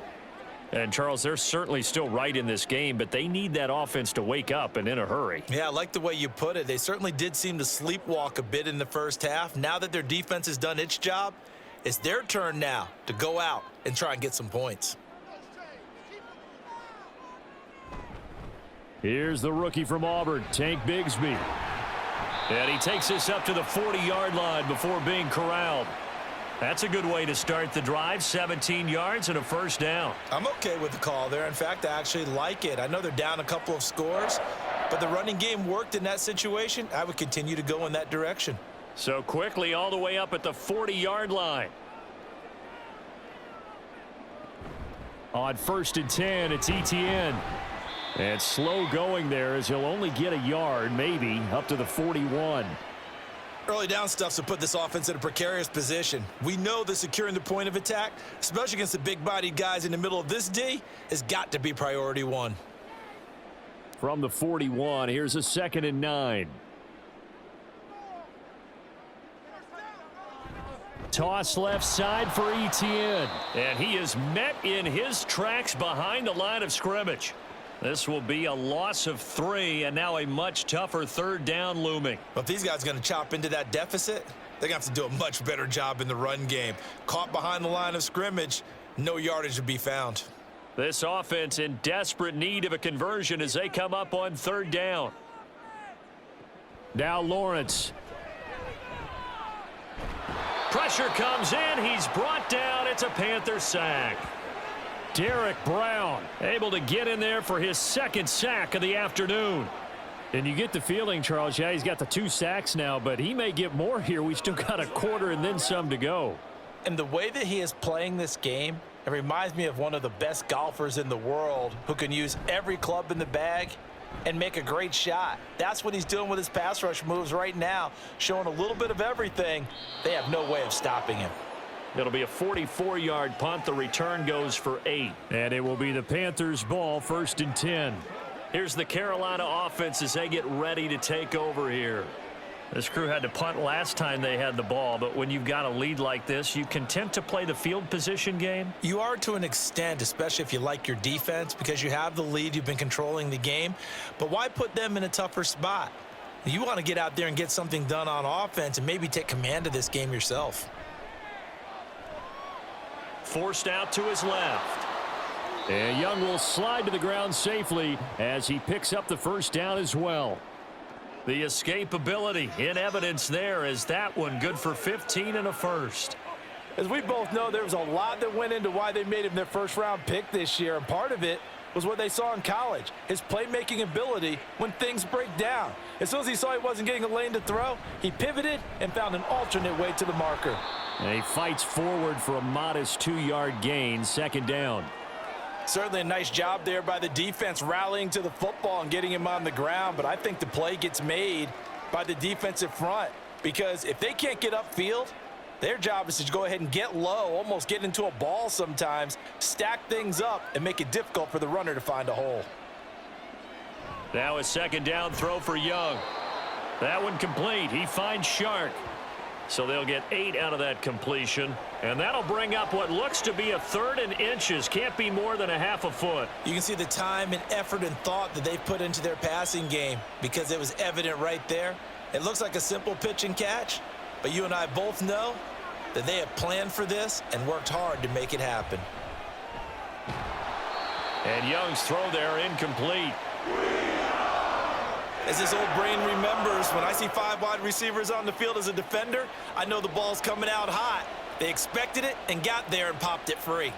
And Charles, they're certainly still right in this game, but they need that offense to wake up and in a hurry. Yeah, I like the way you put it. They certainly did seem to sleepwalk a bit in the first half. Now that their defense has done its job, it's their turn now to go out and try and get some points. Here's the rookie from Auburn, Tank Bigsby. And he takes this up to the 40-yard line before being corralled. That's a good way to start the drive. 17 yards and a first down. I'm okay with the call there. In fact, I actually like it. I know they're down a couple of scores, but the running game worked in that situation. I would continue to go in that direction. So quickly all the way up at the 40-yard line. On 1st and 10, it's Etienne. And slow going there as he'll only get a yard, maybe, up to the 41. Early down stuff to put this offense in a precarious position. We know that securing the point of attack, especially against the big-bodied guys in the middle of this D, has got to be priority one. From the 41, here's a 2nd and 9. Toss left side for Etienne. And he is met in his tracks behind the line of scrimmage. This will be a loss of 3, and now a much tougher 3rd down looming. But if these guys are going to chop into that deficit, they're going to have to do a much better job in the run game. Caught behind the line of scrimmage, no yardage to be found. This offense in desperate need of a conversion as they come up on 3rd down. Now Lawrence. Pressure comes in. He's brought down. It's a Panther sack. Derek Brown Able to get in there for his 2nd sack of the afternoon. And you get the feeling, Charles, yeah, he's got the 2 sacks now, but he may get more here. We still got a quarter and then some to go. And the way that he is playing this game, it reminds me of one of the best golfers in the world who can use every club in the bag and make a great shot. That's what he's doing with his pass rush moves right now, showing a little bit of everything. They have no way of stopping him. It'll be a 44-yard punt. The return goes for 8. And it will be the Panthers' ball, 1st and 10. Here's the Carolina offense as they get ready to take over here. This crew had to punt last time they had the ball, but when you've got a lead like this, you content to play the field position game? You are to an extent, especially if you like your defense, because you have the lead, you've been controlling the game. But why put them in a tougher spot? You want to get out there and get something done on offense and maybe take command of this game yourself. Forced out to his left. And Young will slide to the ground safely as he picks up the 1st down as well. The escapability in evidence there as that one good for 15 and a 1st. As we both know, there was a lot that went into why they made him their 1st-round pick this year, and part of it was what they saw in college, his playmaking ability when things break down. As soon as he saw he wasn't getting a lane to throw, he pivoted and found an alternate way to the marker. And he fights forward for a modest 2-yard gain, 2nd down. Certainly a nice job there by the defense rallying to the football and getting him on the ground, but I think the play gets made by the defensive front because if they can't get upfield, their job is to go ahead and get low, almost get into a ball sometimes, stack things up, and make it difficult for the runner to find a hole. Now a 2nd down throw for Young. That one complete. He finds Shark. So they'll get 8 out of that completion. And that'll bring up what looks to be a 3rd and inches. Can't be more than a half a foot. You can see the time and effort and thought that they've put into their passing game because it was evident right there. It looks like a simple pitch and catch, but you and I both know that they have planned for this and worked hard to make it happen. And Young's throw there incomplete. As this old brain remembers, when I see 5 wide receivers on the field as a defender, I know the ball's coming out hot. They expected it and got there and popped it free.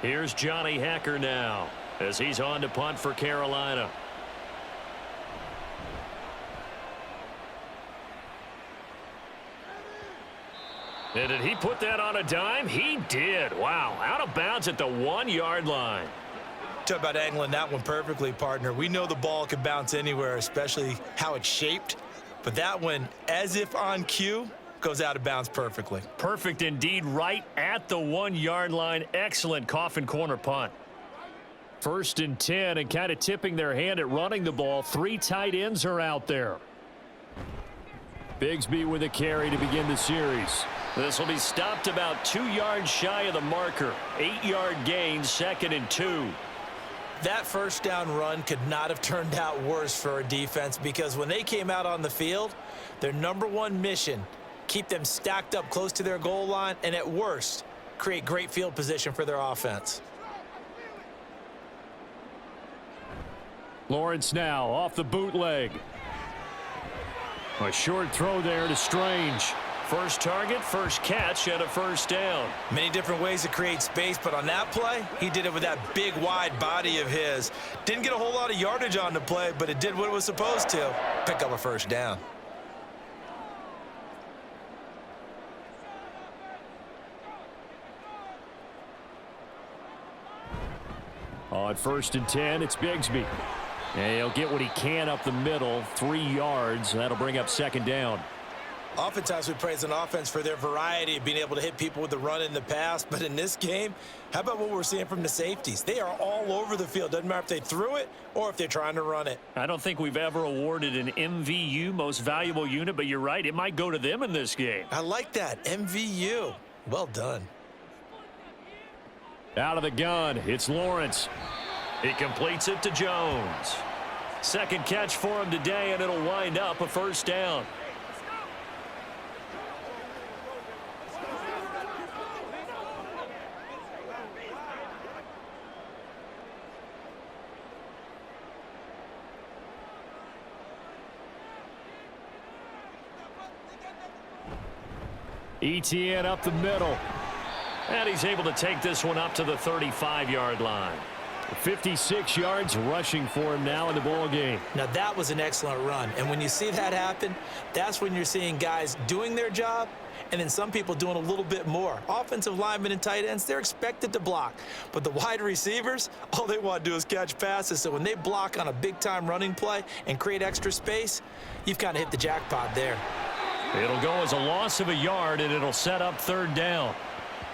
Here's Johnny Hacker now as he's on to punt for Carolina. And did he put that on a dime? He did. Wow, out of bounds at the 1-yard line. Talk about angling that one perfectly, partner. We know the ball can bounce anywhere, especially how it's shaped. But that one, as if on cue, goes out of bounds perfectly. Perfect indeed, right at the 1-yard line. Excellent coffin corner punt. 1st and 10, and kind of tipping their hand at running the ball. 3 tight ends are out there. Bigsby with a carry to begin the series. This will be stopped about 2 yards shy of the marker. 8-yard gain, 2nd and 2. That 1st down run could not have turned out worse for a defense because when they came out on the field, their #1 mission, keep them stacked up close to their goal line, and at worst, create great field position for their offense. Lawrence now off the bootleg. A short throw there to Strange. First target, first catch, and a 1st down. Many different ways to create space, but on that play, he did it with that big, wide body of his. Didn't get a whole lot of yardage on the play, but it did what it was supposed to. Pick up a 1st down. On 1st and 10, it's Bigsby. And he'll get what he can up the middle, 3 yards. That'll bring up second down. Oftentimes we praise an offense for their variety of being able to hit people with the run in the pass, but in this game, how about what we're seeing from the safeties? They are all over the field. Doesn't matter if they threw it or if they're trying to run it. I don't think we've ever awarded an MVU, most valuable unit, but you're right, it might go to them in this game. I like that, MVU. Well done. Out of the gun, it's Lawrence. He completes it to Jones. Second catch for him today, and it'll wind up a first down. ETN up the middle. And he's able to take this one up to the 35-yard line. 56 yards rushing for him now in the ball game. Now that was an excellent run. And when you see that happen, that's when you're seeing guys doing their job and then some people doing a little bit more. Offensive linemen and tight ends, they're expected to block. But the wide receivers, all they want to do is catch passes. So when they block on a big-time running play and create extra space, you've kind of hit the jackpot there. It'll go as a loss of a yard, and it'll set up third down.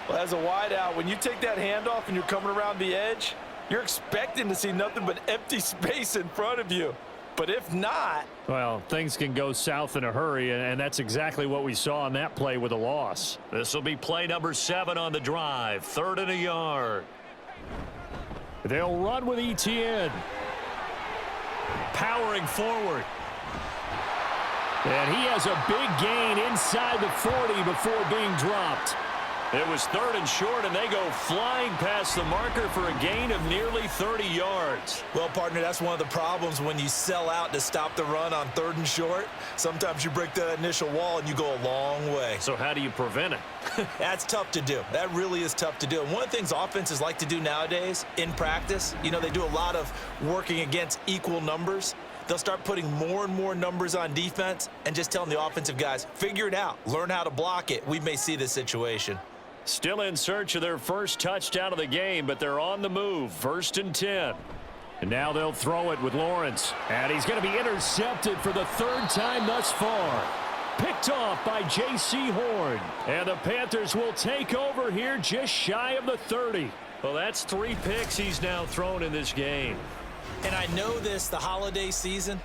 Well, as a wideout, when you take that handoff and you're coming around the edge, you're expecting to see nothing but empty space in front of you. But if not... Well, things can go south in a hurry, and that's exactly what we saw on that play with a loss. This will be play number 7 on the drive, 3rd and a yard. They'll run with ETN. Powering forward. And he has a big gain inside the 40 before being dropped. It was 3rd and short, and they go flying past the marker for a gain of nearly 30 yards. Well, partner, that's one of the problems when you sell out to stop the run on 3rd and short. Sometimes you break that initial wall and you go a long way. So how do you prevent it? That's tough to do. That really is tough to do. And one of the things offenses like to do nowadays in practice, you know, they do a lot of working against equal numbers. They'll start putting more and more numbers on defense and just telling the offensive guys, figure it out, learn how to block it. We may see this situation. Still in search of their first touchdown of the game, but they're on the move. 1st and 10. And now they'll throw it with Lawrence. And he's going to be intercepted for the 3rd time thus far. Picked off by J.C. Horn. And the Panthers will take over here just shy of the 30. Well, that's 3 picks he's now thrown in this game. And I know this, the holiday season,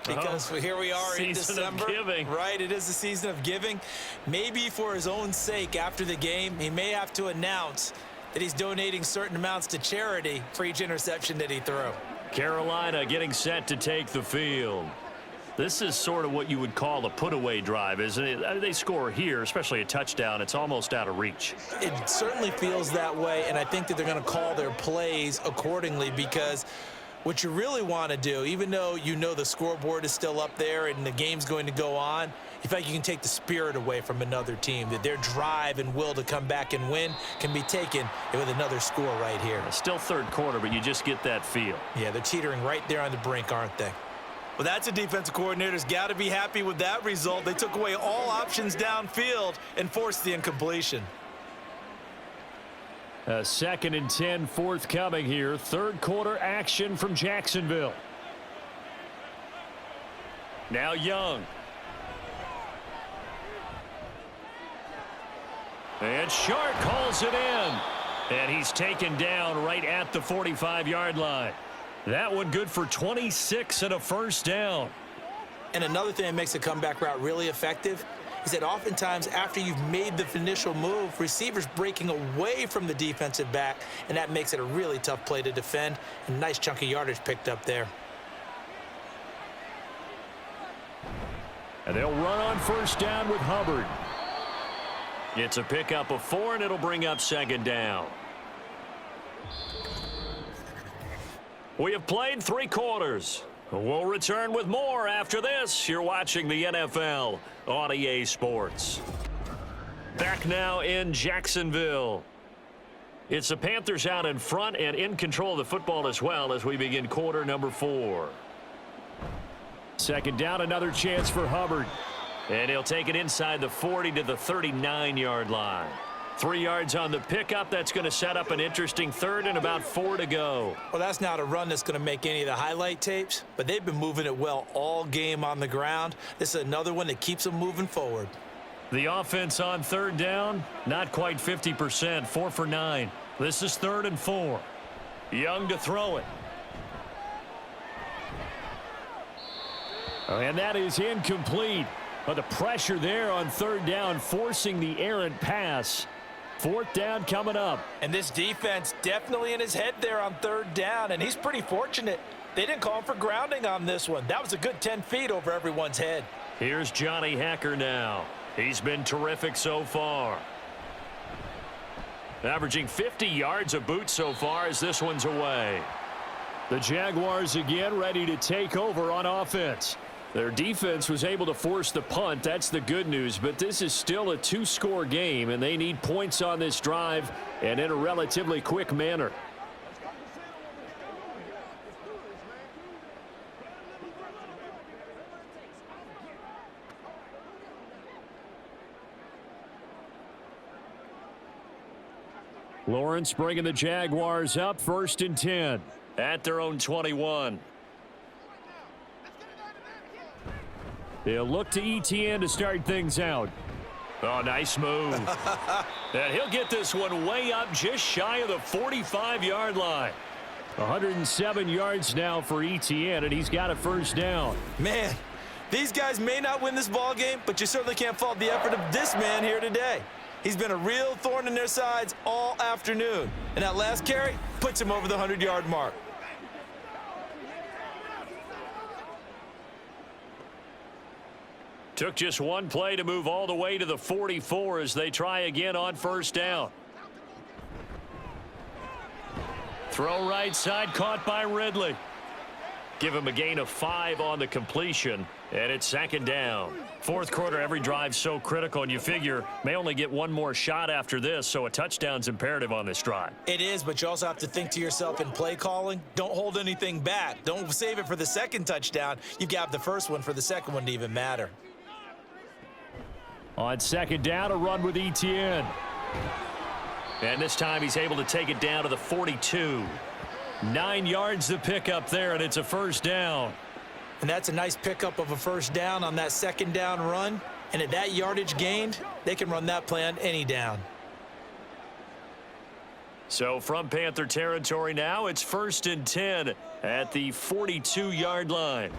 because here we are in December. Season of giving. Right, it is the season of giving. Maybe for his own sake after the game, he may have to announce that he's donating certain amounts to charity for each interception that he threw. Carolina getting set to take the field. This is sort of what you would call a put-away drive, isn't it? They score here, especially a touchdown. It's almost out of reach. It certainly feels that way, and I think that they're going to call their plays accordingly because what you really want to do, even though you know the scoreboard is still up there and the game's going to go on, you feel like you can take the spirit away from another team, that their drive and will to come back and win can be taken with another score right here. It's still 3rd quarter, but you just get that feel. Yeah, they're teetering right there on the brink, aren't they? Well, that's a defensive coordinator's got to be happy with that result. They took away all options downfield and forced the incompletion. 2nd and 10 forthcoming here. 3rd quarter action from Jacksonville. Now Young. And Shark calls it in. And he's taken down right at the 45-yard line. That one good for 26 and a first down. And another thing that makes a comeback route really effective is that oftentimes after you've made the initial move, receivers breaking away from the defensive back, and that makes it a really tough play to defend. A nice chunk of yardage picked up there. And they'll run on first down with Hubbard. It's a pickup of 4, and it'll bring up second down. We have played 3 quarters. We'll return with more after this. You're watching the NFL on EA Sports. Back now in Jacksonville. It's the Panthers out in front and in control of the football as well as we begin quarter number 4. 2nd down, another chance for Hubbard. And he'll take it inside the 40 to the 39-yard line. 3 yards on the pickup. That's going to set up an interesting third and about 4 to go. Well, that's not a run that's going to make any of the highlight tapes, but they've been moving it well all game on the ground. This is another one that keeps them moving forward. The offense on third down, not quite 50%, 4 for 9. This is 3rd and 4. Young to throw it. And that is incomplete. But the pressure there on third down, forcing the errant pass. 4th down coming up. And this defense definitely in his head there on third down, and he's pretty fortunate. They didn't call him for grounding on this one. That was a good 10 feet over everyone's head. Here's Johnny Hacker now. He's been terrific so far. Averaging 50 yards a boot so far as this one's away. The Jaguars again ready to take over on offense. Their defense was able to force the punt. That's the good news, but this is still a 2-score game, and they need points on this drive and in a relatively quick manner. Lawrence bringing the Jaguars up, 1st and 10. At their own 21. They'll look to ETN to start things out. Oh, nice move. And he'll get this one way up just shy of the 45-yard line. 107 yards now for ETN, and he's got a 1st down. Man, these guys may not win this ball game, but you certainly can't fault the effort of this man here today. He's been a real thorn in their sides all afternoon. And that last carry puts him over the 100-yard mark. Took just one play to move all the way to the 44 as they try again on 1st down. Throw right side, caught by Ridley. Give him a gain of 5 on the completion, and it's 2nd down. 4th quarter, every drive so critical, and you figure may only get one more shot after this, so a touchdown's imperative on this drive. It is, but you also have to think to yourself in play calling, don't hold anything back. Don't save it for the 2nd touchdown. You've got the 1st one for the 2nd one to even matter. On 2nd down, a run with ETN. And this time he's able to take it down to the 42. 9 yards to pick up there, and it's a 1st down. And that's a nice pickup of a 1st down on that 2nd down run. And at that yardage gained, they can run that play on any down. So from Panther territory now, it's 1st and 10 at the 42-yard line.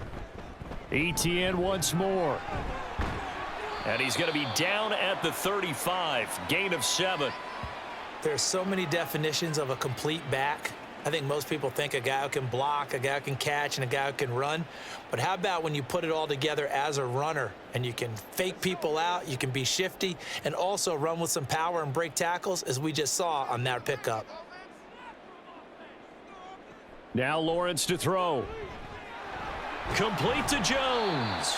ETN once more. And he's going to be down at the 35, gain of 7. There's so many definitions of a complete back. I think most people think a guy who can block, a guy who can catch, and a guy who can run. But how about when you put it all together as a runner and you can fake people out, you can be shifty, and also run with some power and break tackles, as we just saw on that pickup. Now Lawrence to throw. Complete to Jones.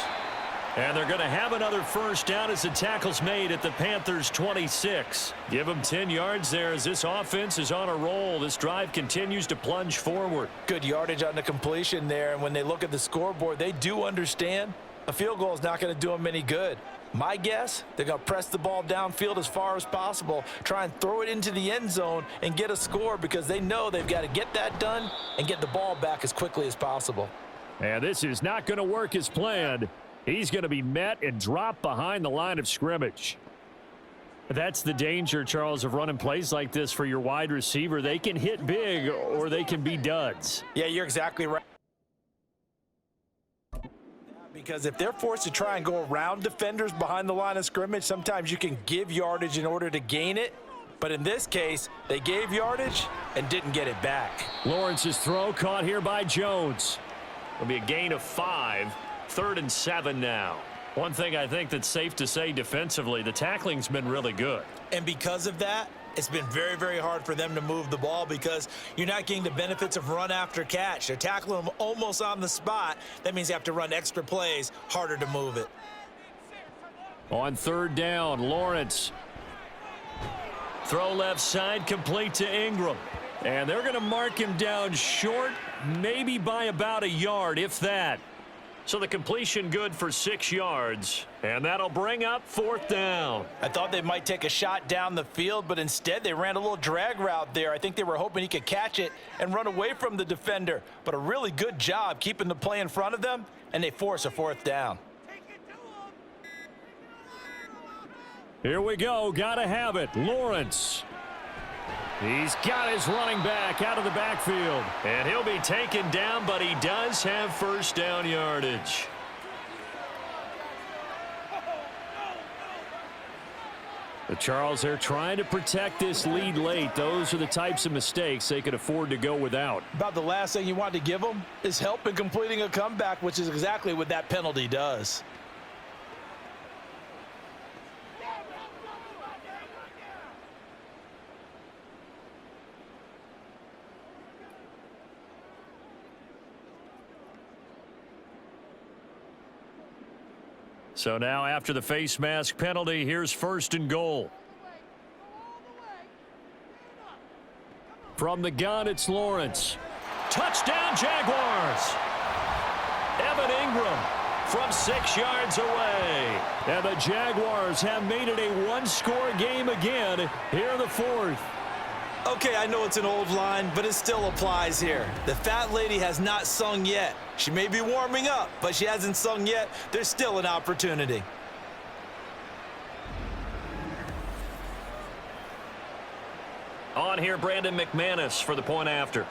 And they're going to have another 1st down as the tackle's made at the Panthers' 26. Give them 10 yards there as this offense is on a roll. This drive continues to plunge forward. Good yardage on the completion there, and when they look at the scoreboard, they do understand a field goal is not going to do them any good. My guess, they're going to press the ball downfield as far as possible, try and throw it into the end zone and get a score, because they know they've got to get that done and get the ball back as quickly as possible. And this is not going to work as planned. He's going to be met and dropped behind the line of scrimmage. That's the danger, Charles, of running plays like this for your wide receiver. They can hit big or they can be duds. Yeah, you're exactly right. Because if they're forced to try and go around defenders behind the line of scrimmage, sometimes you can give yardage in order to gain it. But in this case, they gave yardage and didn't get it back. Lawrence's throw caught here by Jones. It'll be a gain of 5. 3rd and 7 now. One thing I think that's safe to say defensively, the tackling's been really good. And because of that, it's been very, very hard for them to move the ball, because you're not getting the benefits of run after catch. They're tackling them almost on the spot. That means you have to run extra plays, harder to move it. On 3rd down, Lawrence. Throw left side, complete to Ingram. And they're going to mark him down short, maybe by about a yard, if that. So the completion good for 6 yards, and that'll bring up 4th down. I thought they might take a shot down the field, but instead they ran a little drag route there. I think they were hoping he could catch it and run away from the defender, but a really good job keeping the play in front of them, and they force a 4th down. Here we go. Got to have it. Lawrence. He's got his running back out of the backfield. And he'll be taken down, but he does have 1st down yardage. The Charles, they're trying to protect this lead late. Those are the types of mistakes they could afford to go without. About the last thing you want to give them is help in completing a comeback, which is exactly what that penalty does. So now after the face mask penalty, here's 1st and goal. From the gun, it's Lawrence. Touchdown, Jaguars! Evan Ingram from 6 yards away. And the Jaguars have made it a one-score game again here in the 4th. Okay, I know it's an old line, but it still applies here. The fat lady has not sung yet. She may be warming up, but she hasn't sung yet. There's still an opportunity. On here, Brandon McManus for the point after.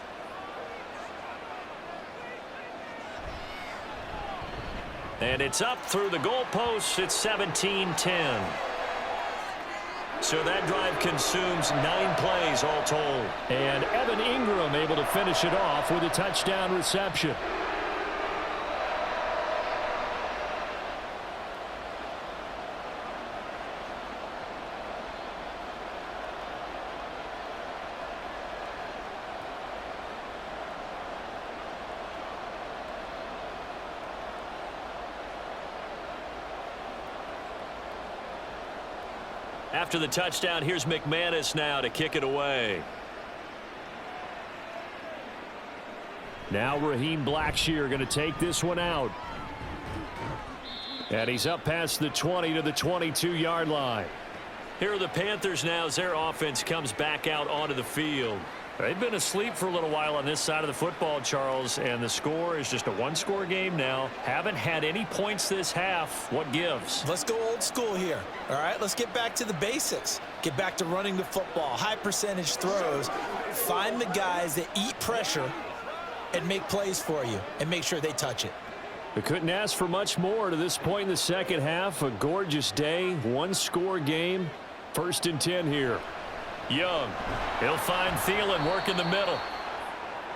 And it's up through the goalposts. It's 17-10. So that drive consumes 9 plays all told. And Evan Ingram able to finish it off with a touchdown reception. After the touchdown, here's McManus now to kick it away. Now Raheem Blackshear going to take this one out. And he's up past the 20 to the 22-yard line. Here are the Panthers now as their offense comes back out onto the field. They've been asleep for a little while on this side of the football, Charles, and the score is just a one-score game now. Haven't had any points this half. What gives? Let's go old school here. All right, let's get back to the basics. Get back to running the football, high percentage throws. Find the guys that eat pressure and make plays for you and make sure they touch it. We couldn't ask for much more to this point in the second half. A gorgeous day, one-score game. 1st and 10 here. Young. He'll find Thielen work in the middle.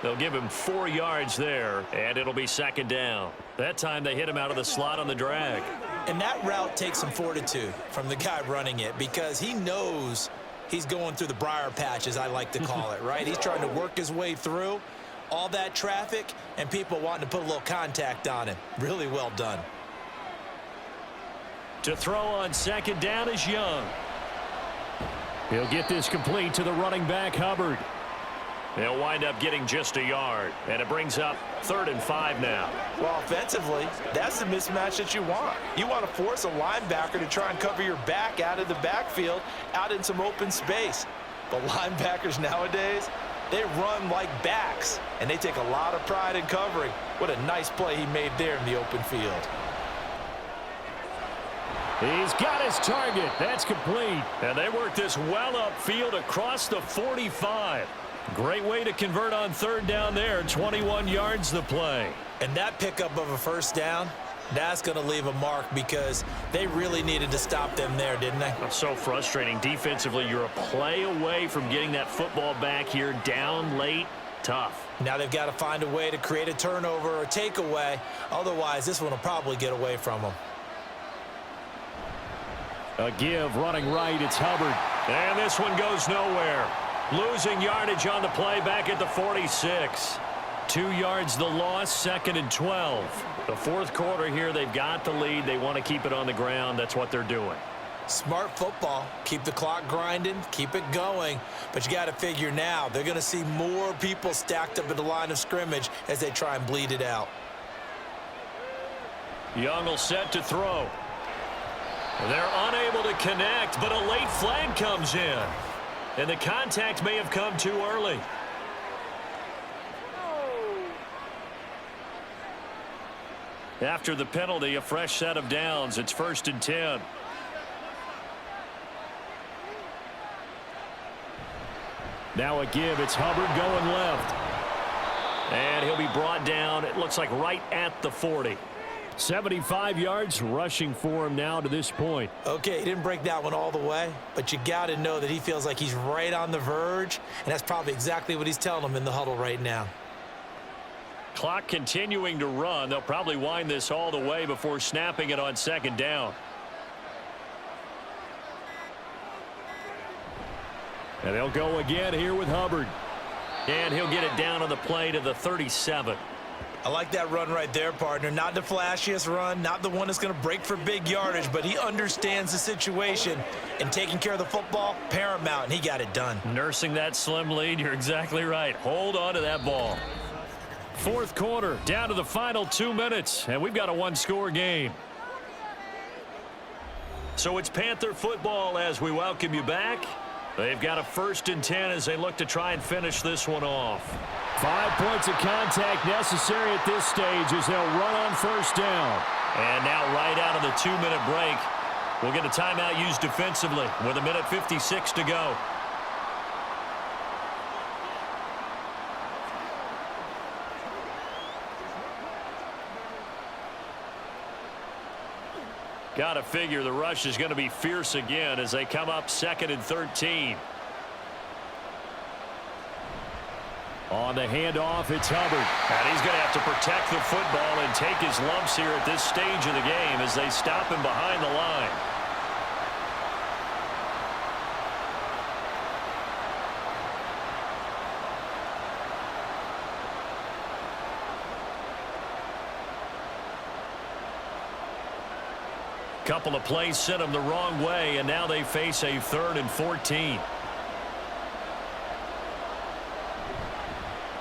They'll give him 4 yards there, and it'll be 2nd down. That time they hit him out of the slot on the drag. And that route takes some fortitude from the guy running it because he knows he's going through the briar patch, as I like to call it, right? He's trying to work his way through all that traffic and people wanting to put a little contact on him. Really well done. To throw on 2nd down is Young. He'll get this complete to the running back, Hubbard. They'll wind up getting just a yard, and it brings up 3rd and 5 now. Well, offensively, that's the mismatch that you want. You want to force a linebacker to try and cover your back out of the backfield, out in some open space. But linebackers nowadays, they run like backs, and they take a lot of pride in covering. What a nice play he made there in the open field. He's got his target. That's complete. And they work this well upfield across the 45. Great way to convert on 3rd down there. 21 yards the play. And that pickup of a 1st down, that's going to leave a mark because they really needed to stop them there, didn't they? It's so frustrating. Defensively, you're a play away from getting that football back here down late. Tough. Now they've got to find a way to create a turnover or takeaway. Otherwise, this one will probably get away from them. A give running right. It's Hubbard. And this one goes nowhere. Losing yardage on the play back at the 46. 2 yards the loss, 2nd and 12. The 4th quarter here, they've got the lead. They want to keep it on the ground. That's what they're doing. Smart football. Keep the clock grinding. Keep it going. But you got to figure now they're going to see more people stacked up at the line of scrimmage as they try and bleed it out. Young will set to throw. They're unable to connect, but a late flag comes in. And the contact may have come too early. After the penalty, a fresh set of downs. It's 1st and 10. Now a give. It's Hubbard going left. And he'll be brought down, it looks like right at the 40. 75 yards rushing for him now to this point. Okay, he didn't break that one all the way, but you got to know that he feels like he's right on the verge, and that's probably exactly what he's telling them in the huddle right now. Clock continuing to run. They'll probably wind this all the way before snapping it on 2nd down. And they'll go again here with Hubbard. And he'll get it down on the play to the 37. I like that run right there, partner. Not the flashiest run, not the one that's going to break for big yardage, but he understands the situation, and taking care of the football, paramount, and he got it done. Nursing that slim lead, you're exactly right. Hold on to that ball. 4th quarter, down to the final 2 minutes, and we've got a one-score game. So it's Panther football as we welcome you back. They've got a 1st and 10 as they look to try and finish this one off. 5 points of contact necessary at this stage as they'll run on 1st down. And now right out of the 2-minute break, we'll get a timeout used defensively with 1:56 to go. Got to figure the rush is going to be fierce again as they come up 2nd and 13. On the handoff, it's Hubbard. And he's going to have to protect the football and take his lumps here at this stage of the game as they stop him behind the line. Couple of plays sent them the wrong way, and now they face a 3rd and 14.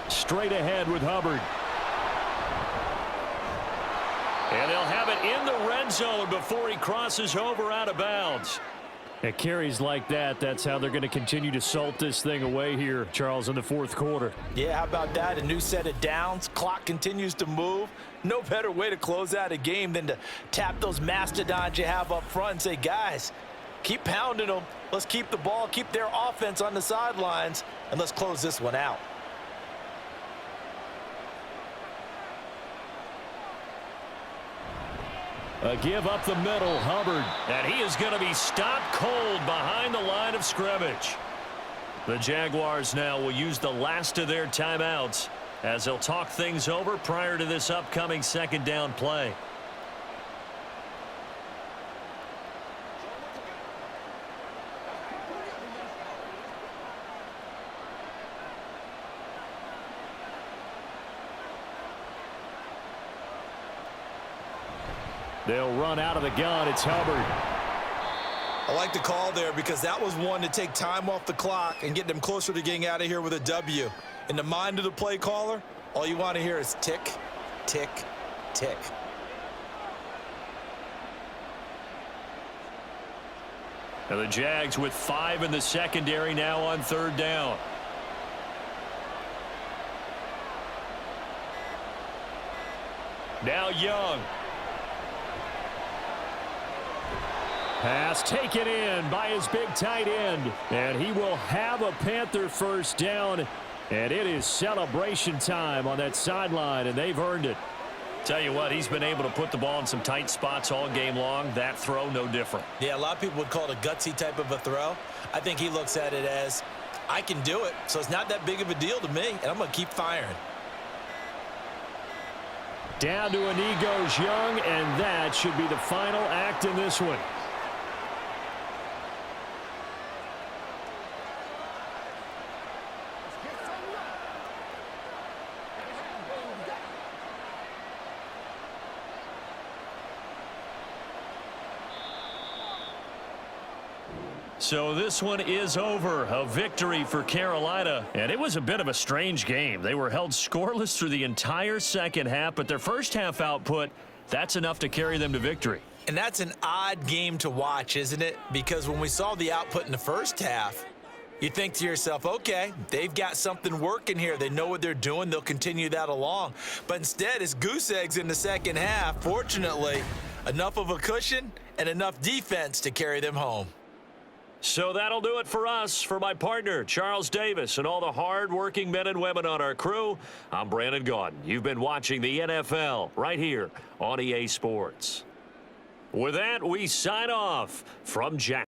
Straight ahead with Hubbard. And they'll have it in the red zone before he crosses over out of bounds. At carries like that, that's how they're going to continue to salt this thing away here, Charles, in the 4th quarter. Yeah, how about that? A new set of downs. Clock continues to move. No better way to close out a game than to tap those mastodons you have up front and say, guys, keep pounding them. Let's keep the ball, keep their offense on the sidelines, and let's close this one out. A give up the middle, Hubbard. And he is going to be stopped cold behind the line of scrimmage. The Jaguars now will use the last of their timeouts as they'll talk things over prior to this upcoming 2nd down play. They'll run out of the gun. It's Hubbard. I like the call there because that was one to take time off the clock and get them closer to getting out of here with a W. In the mind of the play caller, all you want to hear is tick, tick, tick. Now the Jags with 5 in the secondary now on 3rd down. Now Young. Pass taken in by his big tight end. And he will have a Panther 1st down. And it is celebration time on that sideline, and they've earned it. Tell you what, he's been able to put the ball in some tight spots all game long. That throw, no different. Yeah, a lot of people would call it a gutsy type of a throw. I think he looks at it as, I can do it, so it's not that big of a deal to me, and I'm going to keep firing. Down to a knee goes Young, and that should be the final act in this one. So this one is over. A victory for Carolina. And it was a bit of a strange game. They were held scoreless through the entire second half, but their first half output That's enough to carry them to victory. And that's an odd game to watch, isn't it? Because when we saw the output in the first half, you think to yourself, okay, they've got something working here. They know what they're doing. They'll continue that along. But instead, it's goose eggs in the second half. Fortunately, enough of a cushion and enough defense to carry them home. So that'll do it for us. For my partner, Charles Davis, and all the hard-working men and women on our crew, I'm Brandon Gaudin. You've been watching the NFL right here on EA Sports. With that, we sign off from Jack.